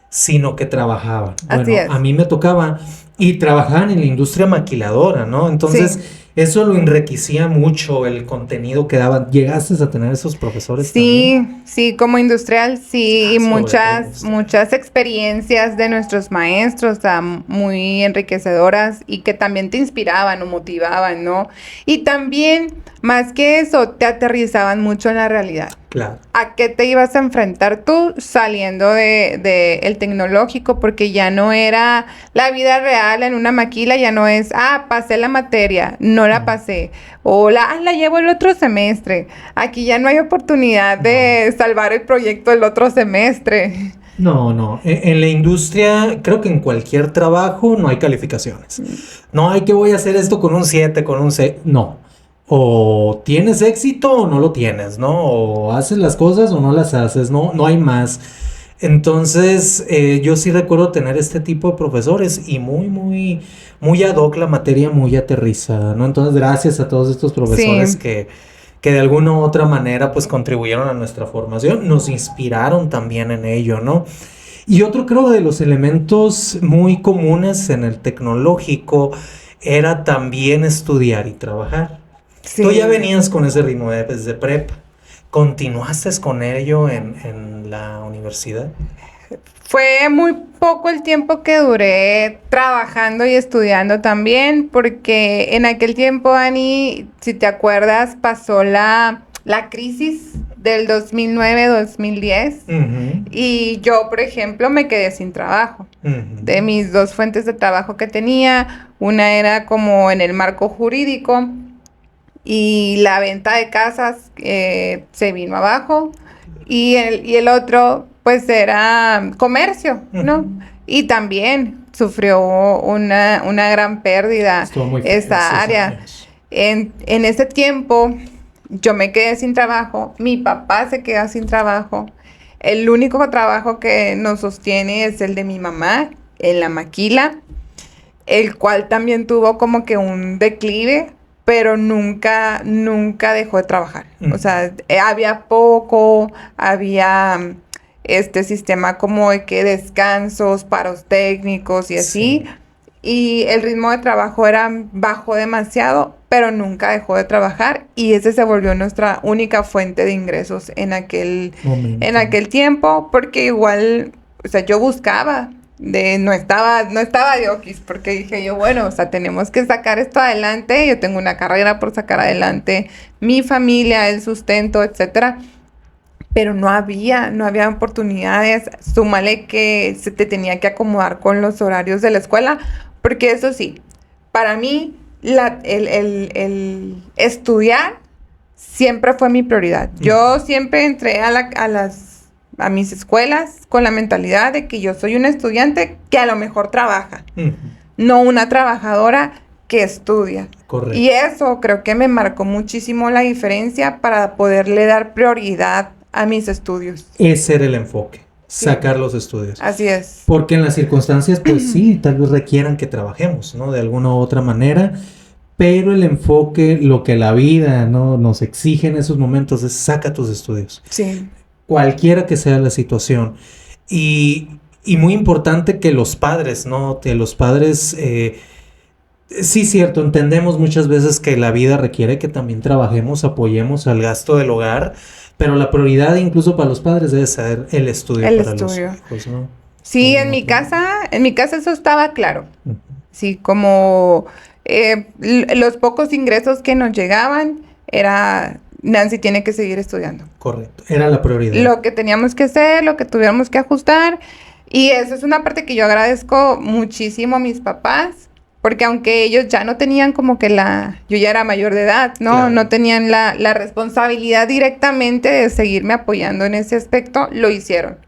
[SPEAKER 1] sino que trabajaban.
[SPEAKER 2] Así
[SPEAKER 1] Bueno, a
[SPEAKER 2] es.
[SPEAKER 1] mí me tocaba y trabajaban en la industria maquiladora, ¿no? Entonces,
[SPEAKER 2] Sí.
[SPEAKER 1] eso lo enriquecía mucho el contenido que daban. ¿Llegaste a tener esos profesores también?
[SPEAKER 2] Sí, como industrial, sí, y
[SPEAKER 1] Sobre todo industrial.
[SPEAKER 2] muchas experiencias de nuestros maestros, muy enriquecedoras y que también te inspiraban o motivaban, ¿no? Y también, más que eso, te aterrizaban mucho en la realidad.
[SPEAKER 1] Claro.
[SPEAKER 2] ¿A qué te ibas a enfrentar tú saliendo de el tecnológico? Porque ya no era la vida real en una maquila, ya no es, pasé la materia, no la pasé, o la llevo el otro semestre. Aquí ya no hay oportunidad de salvar el proyecto el otro semestre.
[SPEAKER 1] No. En la industria, creo que en cualquier trabajo no hay calificaciones. No hay que voy a hacer esto con un 7, con un 6. No. O tienes éxito o no lo tienes, ¿no? O haces las cosas o no las haces, no hay más. Entonces, yo sí recuerdo tener este tipo de profesores y muy ad hoc la materia, muy aterrizada, ¿no? Entonces, gracias a todos estos profesores
[SPEAKER 2] Sí,
[SPEAKER 1] que de alguna u otra manera pues contribuyeron a nuestra formación, nos inspiraron también en ello, ¿no? Y otro creo de los elementos muy comunes en el tecnológico era también estudiar y trabajar. Tú ya
[SPEAKER 2] sí.
[SPEAKER 1] venías con ese ritmo desde prepa. ¿Continuaste con ello en la universidad?
[SPEAKER 2] Fue muy poco el tiempo que duré trabajando y estudiando también, porque en aquel tiempo, Dani, si te acuerdas, pasó la crisis del 2009-2010
[SPEAKER 1] Ujú,
[SPEAKER 2] y yo, por ejemplo, me quedé sin trabajo. De
[SPEAKER 1] ujú,
[SPEAKER 2] mis dos fuentes de trabajo que tenía, una era como en el marco jurídico y la venta de casas se vino abajo y el otro pues era comercio, ¿no?
[SPEAKER 1] ujú.
[SPEAKER 2] Y también sufrió una gran pérdida
[SPEAKER 1] Estuvo muy feo
[SPEAKER 2] esa
[SPEAKER 1] esos
[SPEAKER 2] área.
[SPEAKER 1] años.
[SPEAKER 2] En ese tiempo yo me quedé sin trabajo, mi papá se queda sin trabajo. El único trabajo que nos sostiene es el de mi mamá en la maquila, el cual también tuvo como que un declive, pero nunca dejó de trabajar. O
[SPEAKER 1] Ujú.
[SPEAKER 2] sea, había poco, había este sistema como de que descansos, paros técnicos y así,
[SPEAKER 1] Sí.
[SPEAKER 2] y el ritmo de trabajo bajó demasiado, pero nunca dejó de trabajar y ese se volvió nuestra única fuente de ingresos en aquel tiempo, porque igual, o sea, yo buscaba, no estaba de okis, porque dije yo, bueno, o sea, tenemos que sacar esto adelante, yo tengo una carrera por sacar adelante, mi familia, el sustento, etcétera. Pero no había oportunidades. Súmale que se te tenía que acomodar con los horarios de la escuela, porque eso sí, para mí el estudiar siempre fue mi prioridad. Yo siempre entré a mis escuelas con la mentalidad de que yo soy una estudiante que a lo mejor trabaja, no una trabajadora que estudia.
[SPEAKER 1] Correcto.
[SPEAKER 2] Y eso creo que me marcó muchísimo la diferencia para poderle dar prioridad a mis estudios.
[SPEAKER 1] Ese era el enfoque,
[SPEAKER 2] Sí.
[SPEAKER 1] sacar los estudios.
[SPEAKER 2] Así es.
[SPEAKER 1] Porque en las circunstancias, pues sí, tal vez requieran que trabajemos, ¿no? De alguna u otra manera, pero el enfoque, lo que la vida, ¿no?, nos exige en esos momentos es saca tus estudios.
[SPEAKER 2] Sí.
[SPEAKER 1] Cualquiera que sea la situación. Y muy importante que los padres, ¿no? Que los padres, sí, cierto, entendemos muchas veces que la vida requiere que también trabajemos, apoyemos al gasto del hogar, pero la prioridad incluso para los padres debe ser el estudio para los hijos, ¿no?
[SPEAKER 2] Sí, en mi casa eso estaba claro. Sí, como los pocos ingresos que nos llegaban era Nancy tiene que seguir estudiando.
[SPEAKER 1] Correcto, era la prioridad.
[SPEAKER 2] Lo que teníamos que hacer, lo que tuviéramos que ajustar. Y eso es una parte que yo agradezco muchísimo a mis papás. Porque aunque ellos ya no tenían como que yo ya era mayor de edad, ¿no?
[SPEAKER 1] Claro.
[SPEAKER 2] No tenían la responsabilidad directamente de seguirme apoyando en ese aspecto, lo hicieron.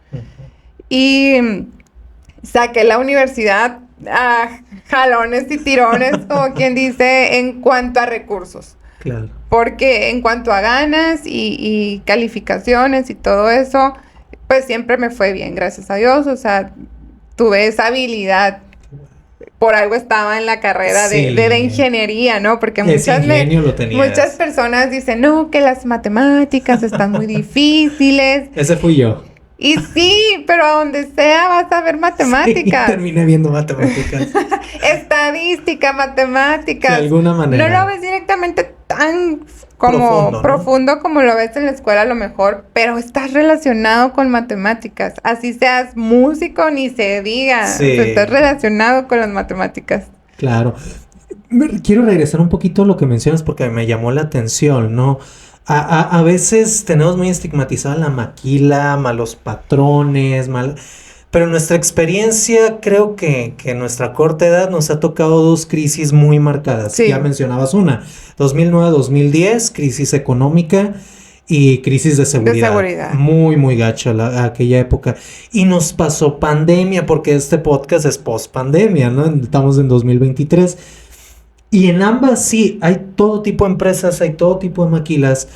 [SPEAKER 2] Y saqué la universidad a jalones y tirones, como quien dice, en cuanto a recursos.
[SPEAKER 1] Claro.
[SPEAKER 2] Porque en cuanto a ganas y calificaciones y todo eso, pues siempre me fue bien, gracias a Dios. O sea, tuve esa habilidad. Por algo estaba en la carrera
[SPEAKER 1] Sí.
[SPEAKER 2] de ingeniería, ¿no? Porque
[SPEAKER 1] Ese ingenio lo tenías.
[SPEAKER 2] muchas personas dicen, no, que las matemáticas están muy difíciles.
[SPEAKER 1] Ese fui yo.
[SPEAKER 2] Y sí, pero a donde sea vas a ver matemáticas.
[SPEAKER 1] Sí, terminé viendo matemáticas.
[SPEAKER 2] Estadística, matemáticas.
[SPEAKER 1] De alguna manera.
[SPEAKER 2] No lo ves directamente tan como profundo, ¿no?, como lo ves en la escuela a lo mejor, pero estás relacionado con matemáticas. Así seas músico, ni se diga.
[SPEAKER 1] Sí.
[SPEAKER 2] O sea, estás relacionado con las matemáticas.
[SPEAKER 1] Claro. Quiero regresar un poquito a lo que mencionas porque me llamó la atención, ¿no? A veces tenemos muy estigmatizada la maquila, malos patrones, pero en nuestra experiencia creo que en nuestra corta edad nos ha tocado dos crisis muy marcadas.
[SPEAKER 2] Sí.
[SPEAKER 1] Ya mencionabas una, 2009-2010, crisis económica y crisis de seguridad. Muy, muy gacha aquella época. Y nos pasó pandemia, porque este podcast es post-pandemia, ¿no? Estamos en 2023. Y en ambas sí, hay todo tipo de empresas, hay todo tipo de maquilas,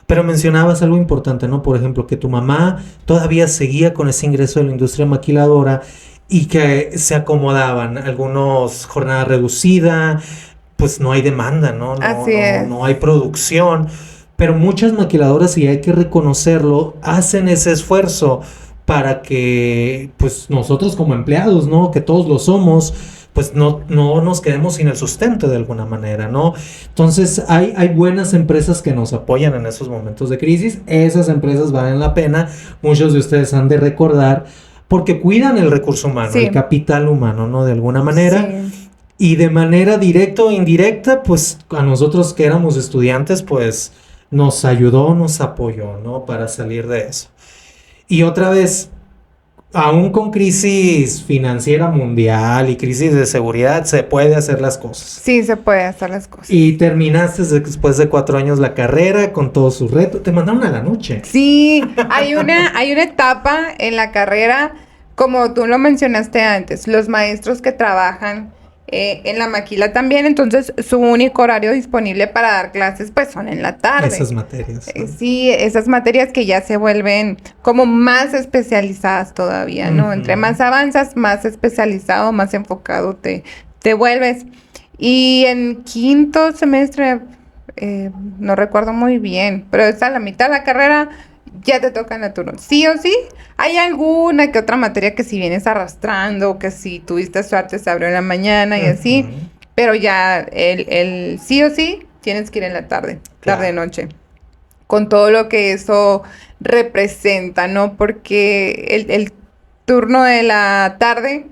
[SPEAKER 1] pero mencionabas algo importante, ¿no? Por ejemplo, que tu mamá todavía seguía con ese ingreso de la industria maquiladora y que se acomodaban, algunos jornada reducida, pues no hay demanda, ¿no?
[SPEAKER 2] Así es.
[SPEAKER 1] No hay producción, pero muchas maquiladoras, y hay que reconocerlo, hacen ese esfuerzo para que, pues nosotros como empleados, ¿no? Que todos lo somos, pues no nos quedemos sin el sustento de alguna manera, ¿no? Entonces hay buenas empresas que nos apoyan en esos momentos de crisis. Esas empresas valen la pena. Muchos de ustedes han de recordar porque cuidan el recurso humano,
[SPEAKER 2] Sí.
[SPEAKER 1] el capital humano, ¿no? De alguna manera.
[SPEAKER 2] Sí.
[SPEAKER 1] Y de manera directa o indirecta, pues a nosotros que éramos estudiantes, pues nos ayudó, nos apoyó, ¿no? Para salir de eso. Y otra vez, aún con crisis financiera mundial y crisis de seguridad, se puede hacer las cosas.
[SPEAKER 2] Sí, se puede hacer las cosas.
[SPEAKER 1] Y terminaste después de 4 años la carrera con todos sus retos. Te mandaron a la noche.
[SPEAKER 2] Sí, hay una etapa en la carrera, como tú lo mencionaste antes, los maestros que trabajan en la maquila también, entonces su único horario disponible para dar clases pues son en la tarde.
[SPEAKER 1] Esas materias, ¿no?
[SPEAKER 2] Sí, esas materias que ya se vuelven como más especializadas todavía, ¿no?
[SPEAKER 1] Ujú.
[SPEAKER 2] Entre más avanzas, más especializado, más enfocado te vuelves. Y en quinto semestre, no recuerdo muy bien, pero es a la mitad de la carrera, ya te toca en la turno. Sí o sí, hay alguna que otra materia que si vienes arrastrando, que si tuviste suerte se abrió en la mañana y así, pero ya el sí o sí tienes que ir en la tarde, tarde-noche, con todo lo que eso representa, ¿no? Porque el turno de la tarde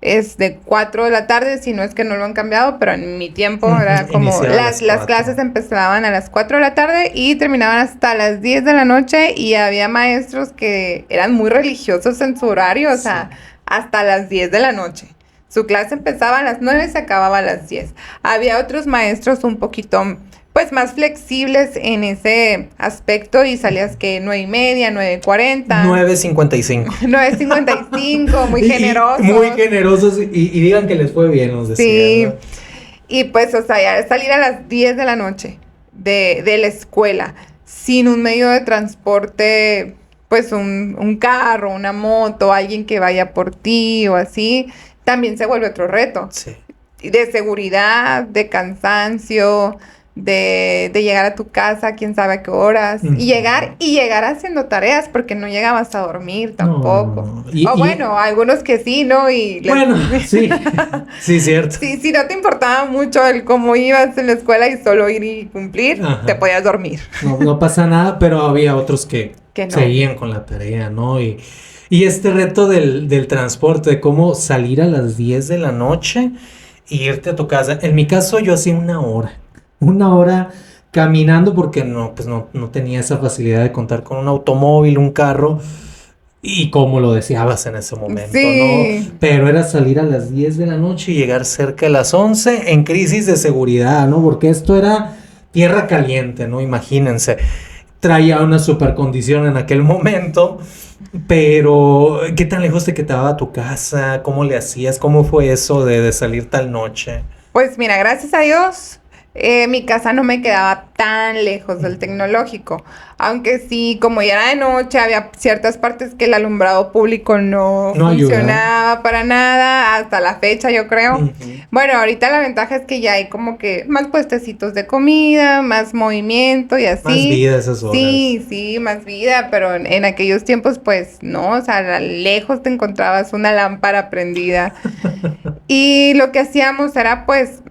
[SPEAKER 2] es de 4 de la tarde, si no es que no lo han cambiado, pero en mi tiempo era como las clases empezaban a las 4 de la tarde y terminaban hasta las 10 de la noche y había maestros que eran muy religiosos en su horario, o sea, hasta las 10 de la noche. Su clase empezaba a las 9 y se acababa a las 10. Había otros maestros un poquito, pues, más flexibles en ese aspecto y salías que 9:30, 9:40.
[SPEAKER 1] 9:55.
[SPEAKER 2] 9:55, muy generosos.
[SPEAKER 1] Muy generosos y digan que les fue bien, nos decían. Sí, ¿no?
[SPEAKER 2] Y pues, o sea, ya salir a las 10 de la noche de la escuela sin un medio de transporte, pues un carro, una moto, alguien que vaya por ti o así, también se vuelve otro reto.
[SPEAKER 1] Sí.
[SPEAKER 2] De seguridad, de cansancio, de llegar a tu casa, quién sabe a qué horas, y llegar haciendo tareas, porque no llegabas a dormir tampoco. No. Bueno, algunos que sí, ¿no?
[SPEAKER 1] Bueno, sí, sí, cierto.
[SPEAKER 2] Si no te importaba mucho el cómo ibas en la escuela y solo ir y cumplir, te podías dormir.
[SPEAKER 1] No pasa nada, pero había otros que no. Seguían con la tarea, ¿no? Y este reto del transporte, de cómo salir a las 10 de la noche e irte a tu casa. En mi caso, yo hacía 1 hora caminando porque no tenía esa facilidad de contar con un automóvil, un carro, y como lo deseabas en ese momento, ¿no? Pero era salir a las 10 de la noche y llegar cerca de las 11 en crisis de seguridad, ¿no? Porque esto era tierra caliente, ¿no? Imagínense. Traía una super condición en aquel momento, pero ¿qué tan lejos te quedaba tu casa? ¿Cómo le hacías? ¿Cómo fue eso de salir tal noche?
[SPEAKER 2] Pues mira, gracias a Dios, mi casa no me quedaba tan lejos del tecnológico, aunque sí, como ya era de noche, había ciertas partes que el alumbrado público no funcionaba para nada, hasta la fecha yo creo. Bueno, ahorita la ventaja es que ya hay como que más puestecitos de comida, más movimiento y así.
[SPEAKER 1] Más vida esas horas.
[SPEAKER 2] Sí, más vida, pero en aquellos tiempos pues no, o sea, lejos te encontrabas una lámpara prendida. Y lo que hacíamos era pues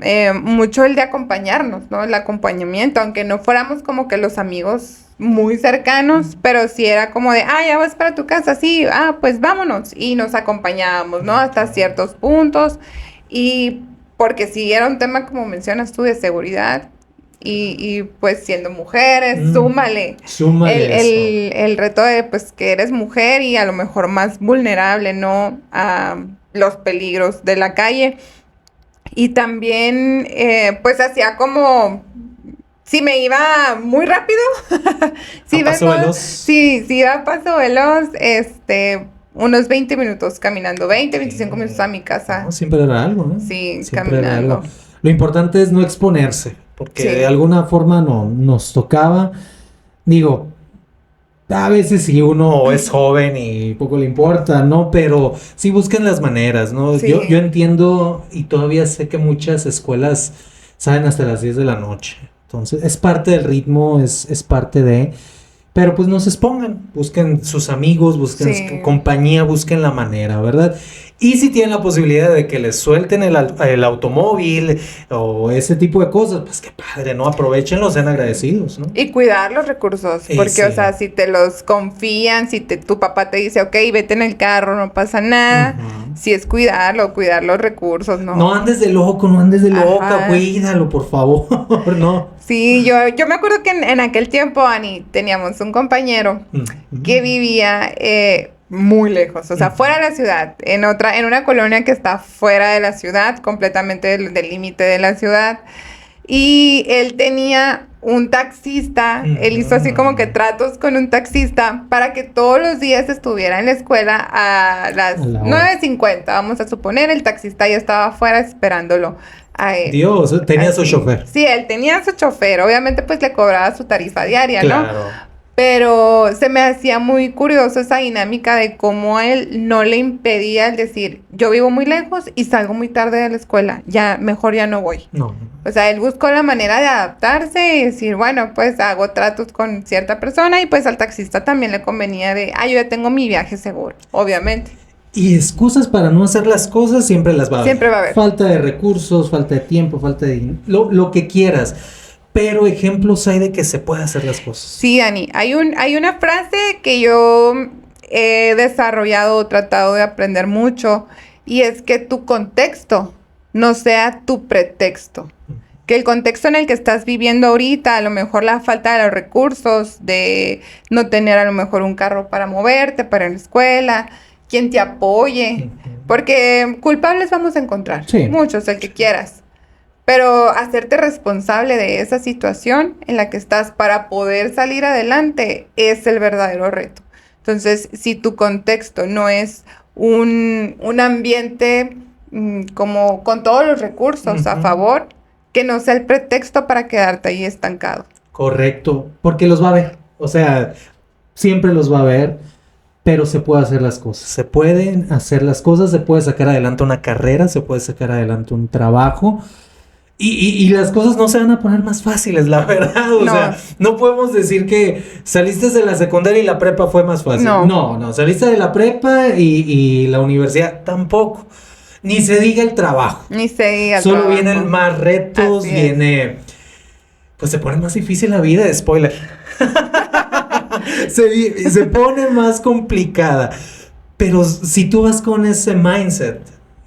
[SPEAKER 2] mucho el de acompañarnos, ¿no? El acompañamiento, aunque no fuéramos como que los amigos muy cercanos, pero sí era como de, ya vas para tu casa, sí, pues vámonos. Y nos acompañábamos, ¿no? Hasta ciertos puntos. Y porque sí era un tema, como mencionas tú, de seguridad. Y pues siendo mujeres, súmale el reto de pues que eres mujer y a lo mejor más vulnerable, ¿no? A los peligros de la calle. Y también pues hacía como si me iba muy rápido,
[SPEAKER 1] ¿A paso veloz?
[SPEAKER 2] Sí, iba a paso veloz, unos 20 minutos caminando, 25 minutos a mi casa.
[SPEAKER 1] No, siempre era algo, ¿no?
[SPEAKER 2] Sí,
[SPEAKER 1] siempre
[SPEAKER 2] caminando.
[SPEAKER 1] Era algo. Lo importante es no exponerse, porque de alguna forma nos tocaba. Digo, a veces si uno es joven y poco le importa, ¿no? Pero sí busquen las maneras, ¿no? Sí. Yo entiendo y todavía sé que muchas escuelas salen hasta las 10 de la noche. Entonces, es parte del ritmo, es parte de... Pero pues no se expongan, busquen sus amigos, busquen compañía, busquen la manera, ¿verdad? Y si tienen la posibilidad de que les suelten el automóvil o ese tipo de cosas, pues qué padre, ¿no? Aprovechenlo, sean agradecidos, ¿no?
[SPEAKER 2] Y cuidar los recursos, porque, o sea, si te los confían, si tu papá te dice, ok, vete en el carro, no pasa nada, si es cuidar los recursos, ¿no?
[SPEAKER 1] No andes de loca, cuídalo, por favor, ¿no?
[SPEAKER 2] Sí, yo me acuerdo que en aquel tiempo, Ani, teníamos un compañero que vivía muy lejos, o sea, fuera de la ciudad, en una colonia que está fuera de la ciudad, completamente del límite de la ciudad, y él tenía un taxista, él hizo así como que tratos con un taxista para que todos los días estuviera en la escuela a las 9:50, vamos a suponer, el taxista ya estaba afuera esperándolo.
[SPEAKER 1] Dios, tenía su chofer.
[SPEAKER 2] Sí, él tenía su chofer, obviamente pues le cobraba su tarifa diaria, ¿no? Claro. Pero se me hacía muy curioso esa dinámica de cómo a él no le impedía el decir, yo vivo muy lejos y salgo muy tarde de la escuela, ya mejor ya no voy.
[SPEAKER 1] No.
[SPEAKER 2] O sea, él buscó la manera de adaptarse y decir, bueno, pues hago tratos con cierta persona y pues al taxista también le convenía de, yo ya tengo mi viaje seguro, obviamente.
[SPEAKER 1] Y excusas para no hacer las cosas siempre las va a haber.
[SPEAKER 2] Siempre va a haber.
[SPEAKER 1] Falta de recursos, falta de tiempo, falta de lo que quieras. Pero ejemplos hay de que se puede hacer las cosas.
[SPEAKER 2] Sí, Dani, hay una frase que yo he desarrollado, tratado de aprender mucho, y es que tu contexto no sea tu pretexto. Que el contexto en el que estás viviendo ahorita, a lo mejor la falta de los recursos, de no tener a lo mejor un carro para moverte, para ir a la escuela, quien te apoye, porque culpables vamos a encontrar,
[SPEAKER 1] sí,
[SPEAKER 2] muchos, el que quieras. Pero hacerte responsable de esa situación en la que estás para poder salir adelante es el verdadero reto. Entonces, si tu contexto no es un ambiente como con todos los recursos a favor, que no sea el pretexto para quedarte ahí estancado.
[SPEAKER 1] Correcto, porque los va a ver. O sea, siempre los va a ver, pero se puede hacer las cosas. Se pueden hacer las cosas, se puede sacar adelante una carrera, se puede sacar adelante un trabajo. Y las cosas no se van a poner más fáciles, la verdad. O sea, no podemos decir que saliste de la secundaria y la prepa fue más fácil. No, saliste de la prepa y la universidad tampoco. Ni se diga el trabajo.
[SPEAKER 2] Ni se diga el
[SPEAKER 1] Solo
[SPEAKER 2] trabajo.
[SPEAKER 1] vienen más retos, pues se pone más difícil la vida, spoiler. se pone más complicada. Pero si tú vas con ese mindset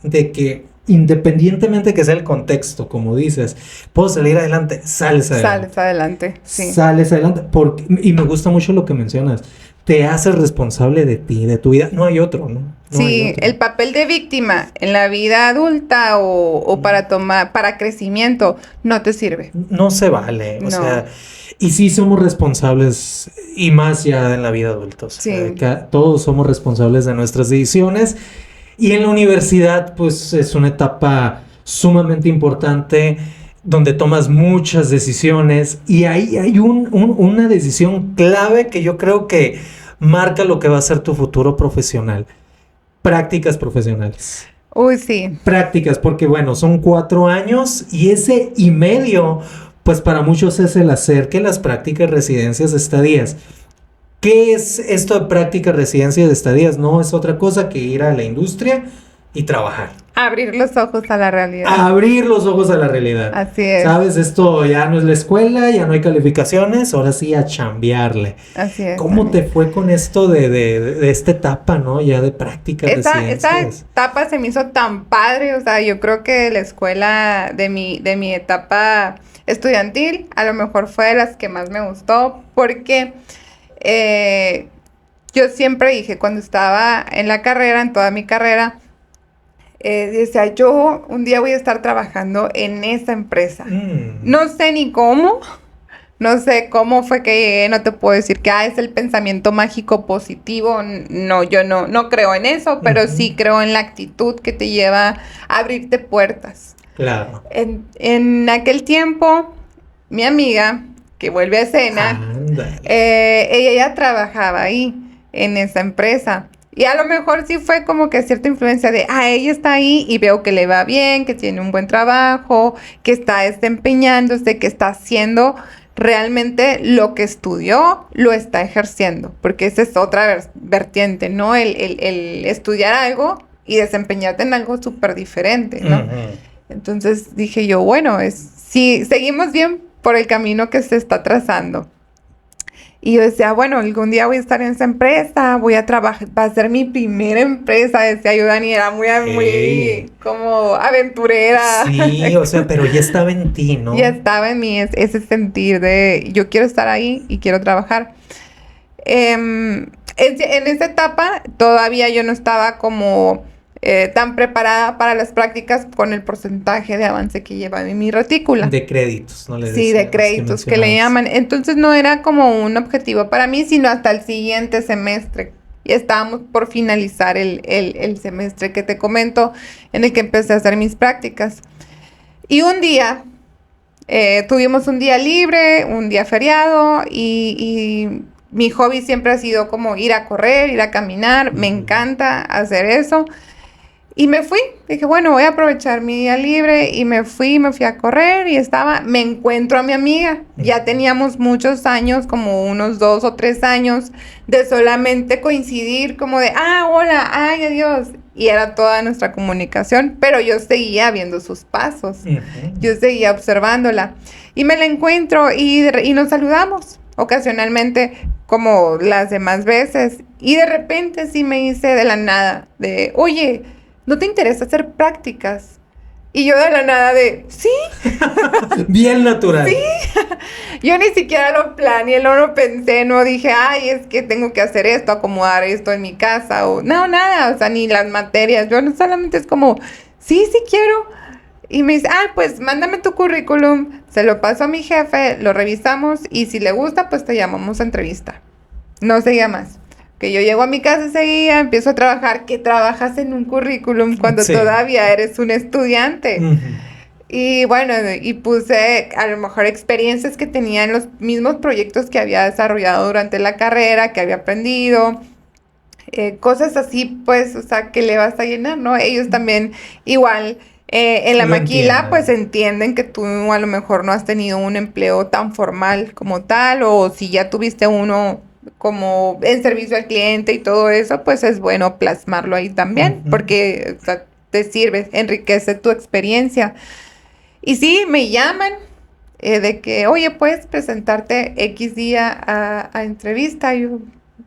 [SPEAKER 1] de que independientemente que sea el contexto, como dices, puedo salir adelante, sales adelante.
[SPEAKER 2] Sales adelante, sí.
[SPEAKER 1] Sales adelante, y me gusta mucho lo que mencionas, te haces responsable de ti, de tu vida, no hay otro, ¿no?
[SPEAKER 2] Sí, el papel de víctima en la vida adulta o para crecimiento no te sirve.
[SPEAKER 1] No se vale, o sea, y sí somos responsables, y más ya en la vida adulta, o sea, que todos somos responsables de nuestras decisiones. Y en la universidad, pues, es una etapa sumamente importante donde tomas muchas decisiones y ahí hay una decisión clave que yo creo que marca lo que va a ser tu futuro profesional. Prácticas profesionales.
[SPEAKER 2] Uy, sí.
[SPEAKER 1] Prácticas, porque bueno, son 4 años y ese y medio, pues para muchos es el hacer que las prácticas, residencias, estadías. ¿Qué es esto de prácticas, residencias, estadías? No es otra cosa que ir a la industria y trabajar.
[SPEAKER 2] Abrir los ojos a la realidad.
[SPEAKER 1] Abrir los ojos a la realidad.
[SPEAKER 2] Así es.
[SPEAKER 1] ¿Sabes? Esto ya no es la escuela, ya no hay calificaciones, ahora sí a chambearle.
[SPEAKER 2] Así es.
[SPEAKER 1] ¿Cómo te fue con esto de esta etapa, ¿no? Ya de prácticas, residencias.
[SPEAKER 2] Esa etapa se me hizo tan padre, o sea, yo creo que la escuela de mi etapa estudiantil a lo mejor fue de las que más me gustó, porque yo siempre dije, cuando estaba en la carrera, en toda mi carrera, decía, yo un día voy a estar trabajando en esa empresa. No sé ni cómo, no sé cómo fue que llegué, no te puedo decir que es el pensamiento mágico positivo, no, yo no creo en eso, pero sí creo en la actitud que te lleva a abrirte puertas.
[SPEAKER 1] Claro.
[SPEAKER 2] En aquel tiempo, mi amiga, que vuelve a escena, ella ya trabajaba ahí, en esa empresa. Y a lo mejor sí fue como que cierta influencia de, ella está ahí y veo que le va bien, que tiene un buen trabajo, que está desempeñándose, que está haciendo realmente lo que estudió, lo está ejerciendo. Porque esa es otra vertiente, ¿no? El estudiar algo y desempeñarte en algo súper diferente, ¿no? Entonces dije yo, bueno, sí, seguimos bien por el camino que se está trazando. Y yo decía, bueno, algún día voy a estar en esa empresa, voy a trabajar, va a ser mi primera empresa, decía yo, Dani, era muy como aventurera.
[SPEAKER 1] Sí, o sea, pero ya estaba en ti, ¿no?
[SPEAKER 2] Ya estaba en mí ese sentir de, yo quiero estar ahí y quiero trabajar. En esa etapa todavía yo no estaba como tan preparada para las prácticas con el porcentaje de avance que lleva en mi retícula.
[SPEAKER 1] De créditos, ¿no?
[SPEAKER 2] Sí, de créditos que le llaman. Entonces no era como un objetivo para mí, sino hasta el siguiente semestre. Y estábamos por finalizar el semestre que te comento, en el que empecé a hacer mis prácticas. Y un día, tuvimos un día libre, un día feriado, y mi hobby siempre ha sido como ir a correr, ir a caminar, me encanta hacer eso. Y me fui, dije, bueno, voy a aprovechar mi día libre y me fui a correr y me encuentro a mi amiga. Ya teníamos muchos años, como unos 2 o 3 años, de solamente coincidir como de, hola, ay, adiós. Y era toda nuestra comunicación, pero yo seguía viendo sus pasos, yo seguía observándola. Y me la encuentro y nos saludamos ocasionalmente como las demás veces. Y de repente sí me hice de la nada, de, oye, ¿no te interesa hacer prácticas? Y yo de la nada de, sí.
[SPEAKER 1] Bien natural.
[SPEAKER 2] Sí. Yo ni siquiera lo planeé, no lo pensé, no dije, ay, es que tengo que hacer esto, acomodar esto en mi casa, o no, nada, o sea, ni las materias. Yo no, solamente es como, sí quiero. Y me dice, pues mándame tu currículum, se lo paso a mi jefe, lo revisamos, y si le gusta, pues te llamamos a entrevista. No seguía más. Que yo llego a mi casa ese día, empiezo a trabajar, que trabajas en un currículum cuando todavía eres un estudiante. Y bueno, y puse a lo mejor experiencias que tenía en los mismos proyectos que había desarrollado durante la carrera, que había aprendido, cosas así, pues, o sea, que le vas a llenar, ¿no? Ellos también igual... en la maquila, pues entienden que tú a lo mejor no has tenido un empleo tan formal como tal, o si ya tuviste uno como en servicio al cliente y todo eso, pues es bueno plasmarlo ahí también, porque o sea, te sirve, enriquece tu experiencia. Y sí, me llaman de que, oye, ¿puedes presentarte X día a entrevista? Y yo,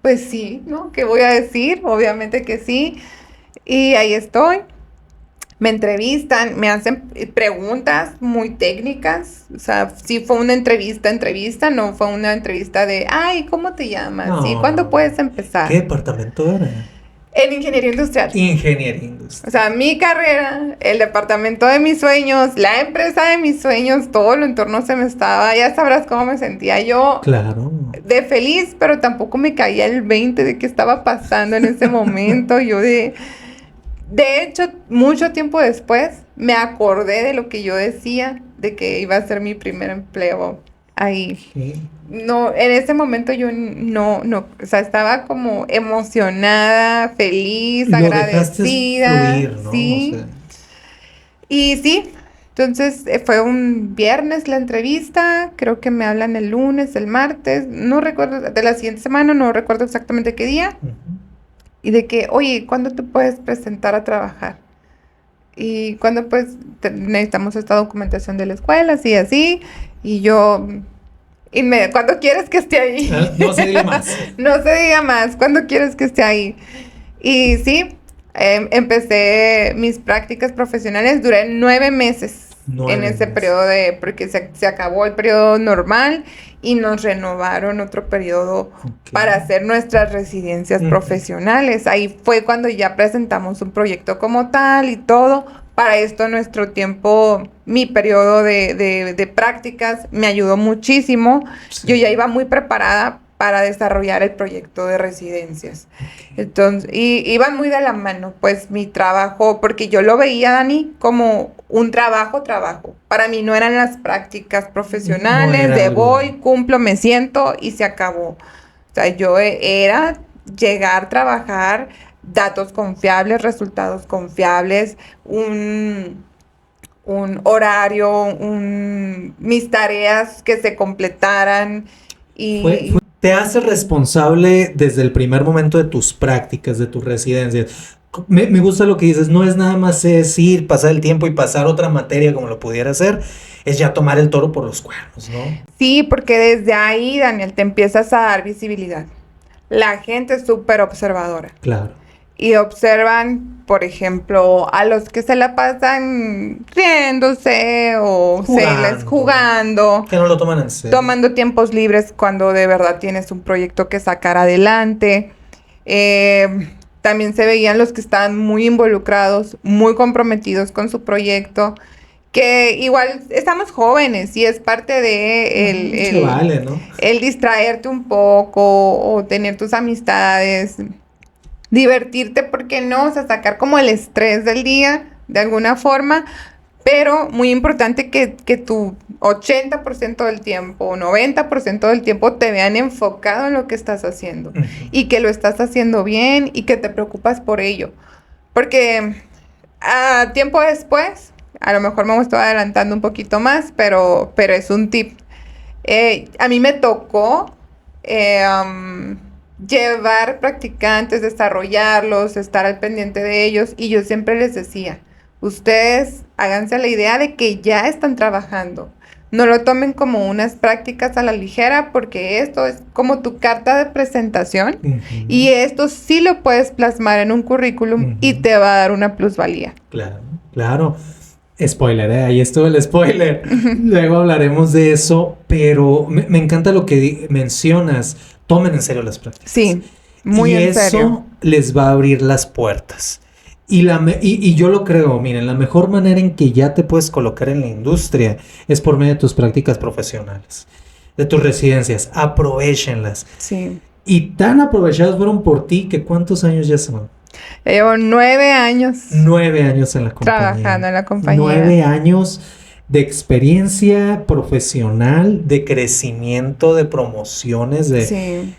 [SPEAKER 2] pues sí, ¿no? ¿Qué voy a decir? Obviamente que sí. Y ahí estoy. Me entrevistan, me hacen preguntas muy técnicas, o sea, sí fue una entrevista, no fue una entrevista de, ay, ¿cómo te llamas?
[SPEAKER 1] No.
[SPEAKER 2] ¿Sí? ¿Cuándo puedes empezar?
[SPEAKER 1] ¿Qué departamento era?
[SPEAKER 2] En ingeniería industrial.
[SPEAKER 1] Ingeniería industrial.
[SPEAKER 2] O sea, mi carrera, el departamento de mis sueños, la empresa de mis sueños, todo el entorno se me estaba, ya sabrás cómo me sentía yo.
[SPEAKER 1] Claro.
[SPEAKER 2] De feliz, pero tampoco me caía el 20 de qué estaba pasando en ese momento, De hecho, mucho tiempo después me acordé de lo que yo decía, de que iba a ser mi primer empleo ahí.
[SPEAKER 1] Sí.
[SPEAKER 2] No, en ese momento yo no, o sea, estaba como emocionada, feliz, agradecida.
[SPEAKER 1] Fluir, ¿no?
[SPEAKER 2] Sí.
[SPEAKER 1] O sea.
[SPEAKER 2] Y sí, entonces fue un viernes la entrevista, creo que me hablan el lunes, el martes, no recuerdo, de la siguiente semana, no recuerdo exactamente qué día. Y de que, oye, ¿cuándo te puedes presentar a trabajar? Y cuando pues necesitamos esta documentación de la escuela, así, así. Y yo, ¿cuándo quieres que esté ahí?
[SPEAKER 1] No se diga más.
[SPEAKER 2] No se diga más, ¿cuándo quieres que esté ahí? Y sí, empecé mis prácticas profesionales, duré 9 meses en ese periodo porque se acabó el periodo normal y nos renovaron otro periodo para hacer nuestras residencias profesionales. Ahí fue cuando ya presentamos un proyecto como tal y todo. Para esto nuestro tiempo, mi periodo de prácticas me ayudó muchísimo. Sí. Yo ya iba muy preparada para desarrollar el proyecto de residencias. Entonces, y iban muy de la mano, pues, mi trabajo, porque yo lo veía, Dani, como un trabajo. Para mí no eran las prácticas profesionales de voy, cumplo, me siento y se acabó. O sea, yo era llegar, trabajar, datos confiables, resultados confiables, un horario, mis tareas que se completaran. Y
[SPEAKER 1] te hace responsable desde el primer momento de tus prácticas, de tus residencias. Me gusta lo que dices, no es nada más ir, pasar el tiempo y pasar otra materia como lo pudiera hacer, es ya tomar el toro por los cuernos, ¿no?
[SPEAKER 2] Sí, porque desde ahí, Daniel, te empiezas a dar visibilidad. La gente es súper observadora.
[SPEAKER 1] Claro.
[SPEAKER 2] Y observan, por ejemplo, a los que se la pasan riéndose o jugando.
[SPEAKER 1] Que no lo toman en serio.
[SPEAKER 2] Tomando tiempos libres cuando de verdad tienes un proyecto que sacar adelante. También se veían los que estaban muy involucrados, muy comprometidos con su proyecto. Que igual estamos jóvenes y es parte de
[SPEAKER 1] vale, ¿no?
[SPEAKER 2] El distraerte un poco o tener tus amistades. Divertirte, ¿por qué no? O sea, sacar como el estrés del día, de alguna forma, Pero muy importante que tu 80% del tiempo o 90% del tiempo te vean enfocado en lo que estás haciendo.
[SPEAKER 1] Ujú.
[SPEAKER 2] Y que lo estás haciendo bien y que te preocupas por ello. Porque a tiempo después, a lo mejor me estoy adelantando un poquito más, pero es un tip. A mí me tocó llevar practicantes, desarrollarlos, estar al pendiente de ellos, y yo siempre les decía, ustedes háganse la idea de que ya están trabajando. No lo tomen como unas prácticas a la ligera, porque esto es como tu carta de presentación
[SPEAKER 1] Ujú.
[SPEAKER 2] y esto sí lo puedes plasmar en un currículum y
[SPEAKER 1] Ujú.
[SPEAKER 2] te va a dar una plusvalía.
[SPEAKER 1] Claro, claro. Spoiler, ahí estuvo el spoiler. Luego hablaremos de eso, pero me encanta lo que mencionas. Tomen en serio las prácticas.
[SPEAKER 2] Sí, muy
[SPEAKER 1] y
[SPEAKER 2] en
[SPEAKER 1] eso
[SPEAKER 2] serio.
[SPEAKER 1] les va a abrir las puertas. Y yo lo creo, miren, la mejor manera en que ya te puedes colocar en la industria es por medio de tus prácticas profesionales, de tus residencias. Aprovéchenlas.
[SPEAKER 2] Sí.
[SPEAKER 1] Y tan aprovechadas fueron por ti que ¿cuántos años ya son?
[SPEAKER 2] Llevo 9 años
[SPEAKER 1] 9 años en la compañía.
[SPEAKER 2] trabajando en la compañía.
[SPEAKER 1] 9 años de experiencia profesional, de crecimiento, de promociones,
[SPEAKER 2] Sí,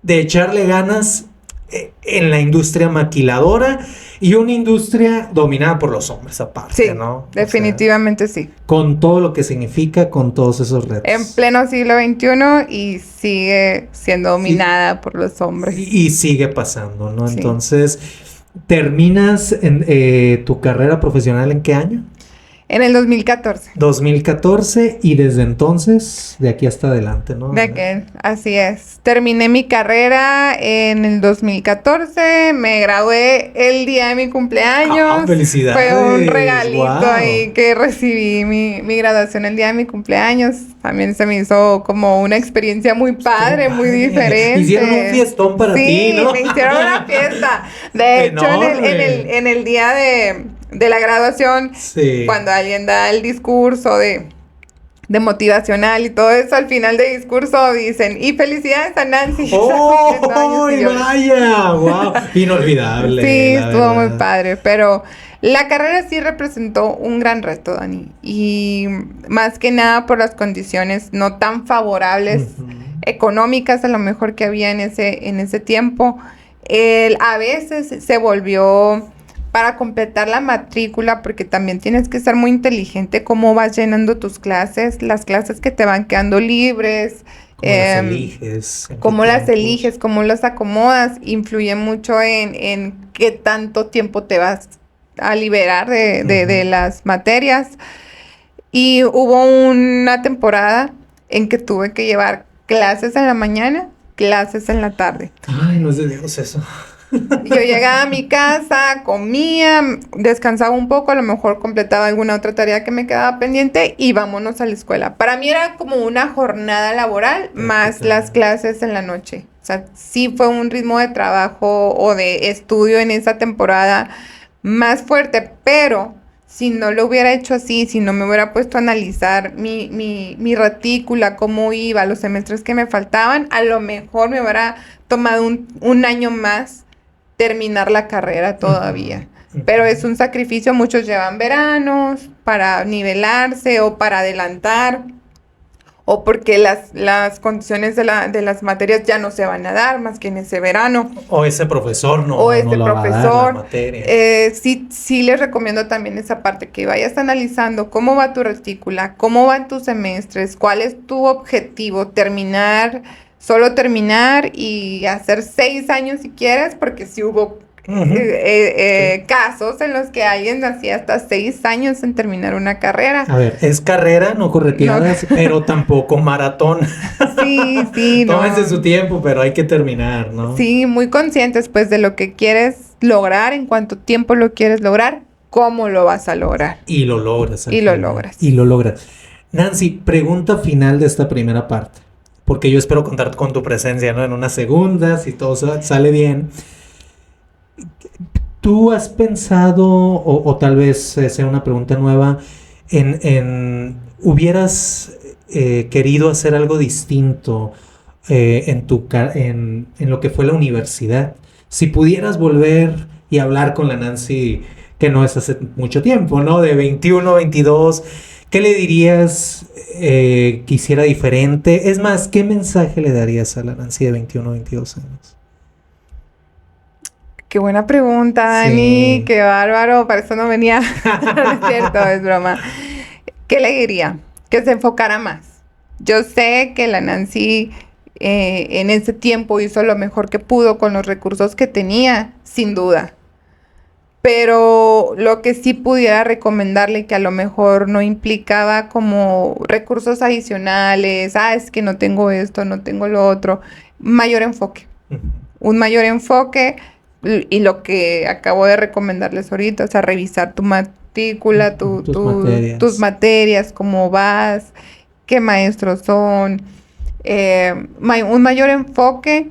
[SPEAKER 1] de echarle ganas en la industria maquiladora y una industria dominada por los hombres aparte,
[SPEAKER 2] sí,
[SPEAKER 1] ¿no? O
[SPEAKER 2] definitivamente sí.
[SPEAKER 1] sea, con todo lo que significa, con todos esos retos.
[SPEAKER 2] En pleno siglo XXI y sigue siendo dominada por los hombres.
[SPEAKER 1] Y sigue pasando, ¿no?
[SPEAKER 2] Sí.
[SPEAKER 1] Entonces, ¿terminas tu carrera profesional en qué año?
[SPEAKER 2] En el 2014.
[SPEAKER 1] 2014, y desde entonces, de aquí hasta adelante, ¿no?
[SPEAKER 2] Así es. Terminé mi carrera en el 2014, me gradué el día de mi cumpleaños.
[SPEAKER 1] ¡Felicidades!
[SPEAKER 2] Fue un regalito
[SPEAKER 1] ¡Wow!
[SPEAKER 2] ahí que recibí mi graduación el día de mi cumpleaños. También se me hizo como una experiencia muy padre, muy diferente.
[SPEAKER 1] Hicieron un fiestón para ti, ¿no?
[SPEAKER 2] Sí, me hicieron una fiesta. De hecho, en el día de la graduación,
[SPEAKER 1] sí,
[SPEAKER 2] cuando alguien da el discurso de motivacional y todo eso, al final del discurso dicen, y felicidades a Nancy.
[SPEAKER 1] ¡Oh, vaya! ¡Wow! Inolvidable.
[SPEAKER 2] Sí, estuvo muy padre, pero la carrera sí representó un gran reto, Dani, y más que nada por las condiciones no tan favorables económicas a lo mejor que había en ese tiempo. A veces se volvió para completar la matrícula, porque también tienes que ser muy inteligente cómo vas llenando tus clases, las clases que te van quedando libres.
[SPEAKER 1] ¿Cómo las eliges?
[SPEAKER 2] Cómo las acomodas, influye mucho en qué tanto tiempo te vas a liberar de las materias. Y hubo una temporada en que tuve que llevar clases en la mañana, clases en la tarde.
[SPEAKER 1] Ay, no es de Dios eso.
[SPEAKER 2] Yo llegaba a mi casa, comía, descansaba un poco, a lo mejor completaba alguna otra tarea que me quedaba pendiente y vámonos a la escuela. Para mí era como una jornada laboral más las clases en la noche. O sea, sí fue un ritmo de trabajo o de estudio en esa temporada más fuerte, pero si no lo hubiera hecho así, si no me hubiera puesto a analizar mi retícula, cómo iba, los semestres que me faltaban, a lo mejor me hubiera tomado un año más terminar la carrera todavía. Pero es un sacrificio, muchos llevan veranos para nivelarse o para adelantar, o porque las condiciones de las materias ya no se van a dar más que en ese verano.
[SPEAKER 1] O ese profesor no va a dar la materia.
[SPEAKER 2] Sí les recomiendo también esa parte, que vayas analizando cómo va tu retícula, cómo van tus semestres, cuál es tu objetivo, solo terminar y hacer 6 años si quieres, porque sí hubo casos en los que alguien hacía hasta 6 años en terminar una carrera.
[SPEAKER 1] A ver, es carrera, no correteadas, pero tampoco maratón.
[SPEAKER 2] Sí, no.
[SPEAKER 1] Tómense su tiempo, pero hay que terminar, ¿no?
[SPEAKER 2] Sí, muy conscientes pues de lo que quieres lograr, en cuánto tiempo lo quieres lograr, cómo lo vas a lograr.
[SPEAKER 1] Y lo logras.
[SPEAKER 2] Y lo logras.
[SPEAKER 1] Y lo logras. Nancy, pregunta final de esta primera parte, porque yo espero contar con tu presencia, ¿no? En una segunda, si todo sale bien. ¿Tú has pensado, o tal vez sea una pregunta nueva, hubieras querido hacer algo distinto en lo que fue la universidad? Si pudieras volver y hablar con la Nancy que no es hace mucho tiempo, ¿no? De 21, 22, ¿qué le dirías que hiciera diferente? Es más, ¿qué mensaje le darías a la Nancy de 21, 22 años?
[SPEAKER 2] Qué buena pregunta, Dani.
[SPEAKER 1] Sí.
[SPEAKER 2] Qué bárbaro. Para eso no venía. No es cierto, es broma. ¿Qué le diría? Que se enfocara más. Yo sé que la Nancy en ese tiempo hizo lo mejor que pudo con los recursos que tenía, sin duda. Pero lo que sí pudiera recomendarle, que a lo mejor no implicaba como recursos adicionales, es que no tengo esto, no tengo lo otro, mayor enfoque. Un mayor enfoque y lo que acabo de recomendarles ahorita, o sea, revisar tu matrícula, tus materias, cómo vas, qué maestros son, un mayor enfoque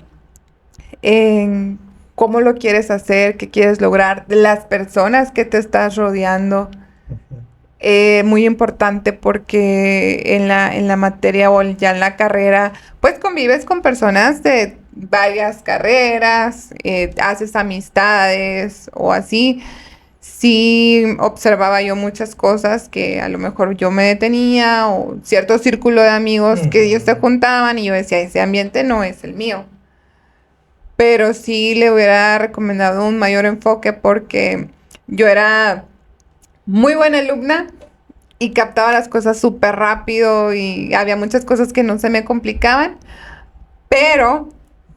[SPEAKER 2] en cómo lo quieres hacer, qué quieres lograr, las personas que te estás rodeando. Muy importante porque en la materia o ya en la carrera, pues convives con personas de varias carreras, haces amistades o así. Sí observaba yo muchas cosas que a lo mejor yo me detenía, o cierto círculo de amigos que ellos se juntaban y yo decía, ese ambiente no es el mío. Pero sí le hubiera recomendado un mayor enfoque porque yo era muy buena alumna y captaba las cosas súper rápido y había muchas cosas que no se me complicaban, pero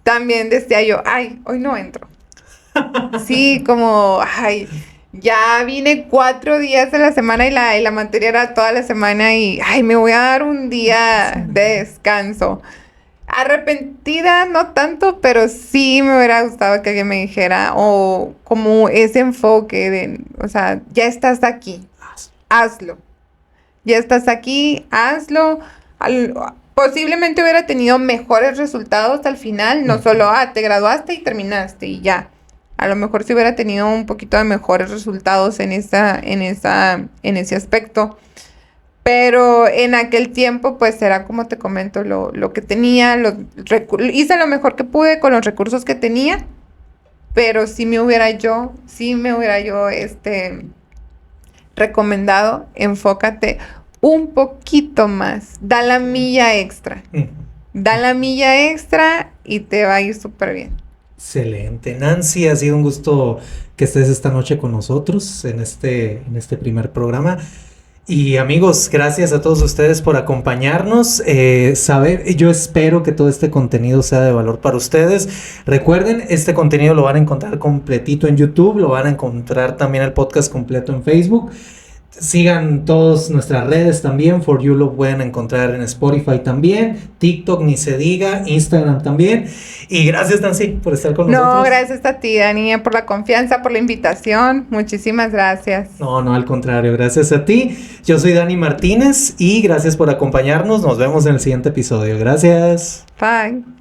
[SPEAKER 2] también decía yo, hoy no entro. Sí, como, ya vine 4 días de la semana y la materia era toda la semana y, me voy a dar un día de descanso. Arrepentida, no tanto, pero sí me hubiera gustado que alguien me dijera, o como ese enfoque de, o sea, ya estás aquí, hazlo. Ya estás aquí, hazlo. Posiblemente hubiera tenido mejores resultados al final, no solo, te graduaste y terminaste y ya. A lo mejor sí hubiera tenido un poquito de mejores resultados en ese aspecto. Pero en aquel tiempo, pues era como te comento, lo que tenía, hice lo mejor que pude con los recursos que tenía, pero sí me hubiera yo recomendado, enfócate un poquito más, da la milla extra. Da la milla extra y te va a ir súper bien.
[SPEAKER 1] Excelente. Nancy, ha sido un gusto que estés esta noche con nosotros en este primer programa. Y amigos, gracias a todos ustedes por acompañarnos. Yo espero que todo este contenido sea de valor para ustedes. Recuerden, este contenido lo van a encontrar completito en YouTube, lo van a encontrar también el podcast completo en Facebook. Sigan todas nuestras redes también. For You lo pueden encontrar en Spotify también, TikTok ni se diga, Instagram también. Y gracias, Nancy, por estar con nosotros.
[SPEAKER 2] No, gracias a ti, Dani, por la confianza, por la invitación. Muchísimas gracias.
[SPEAKER 1] No, al contrario, gracias a ti. Yo soy Dani Martínez y gracias por acompañarnos. Nos vemos en el siguiente episodio. Gracias.
[SPEAKER 2] Bye.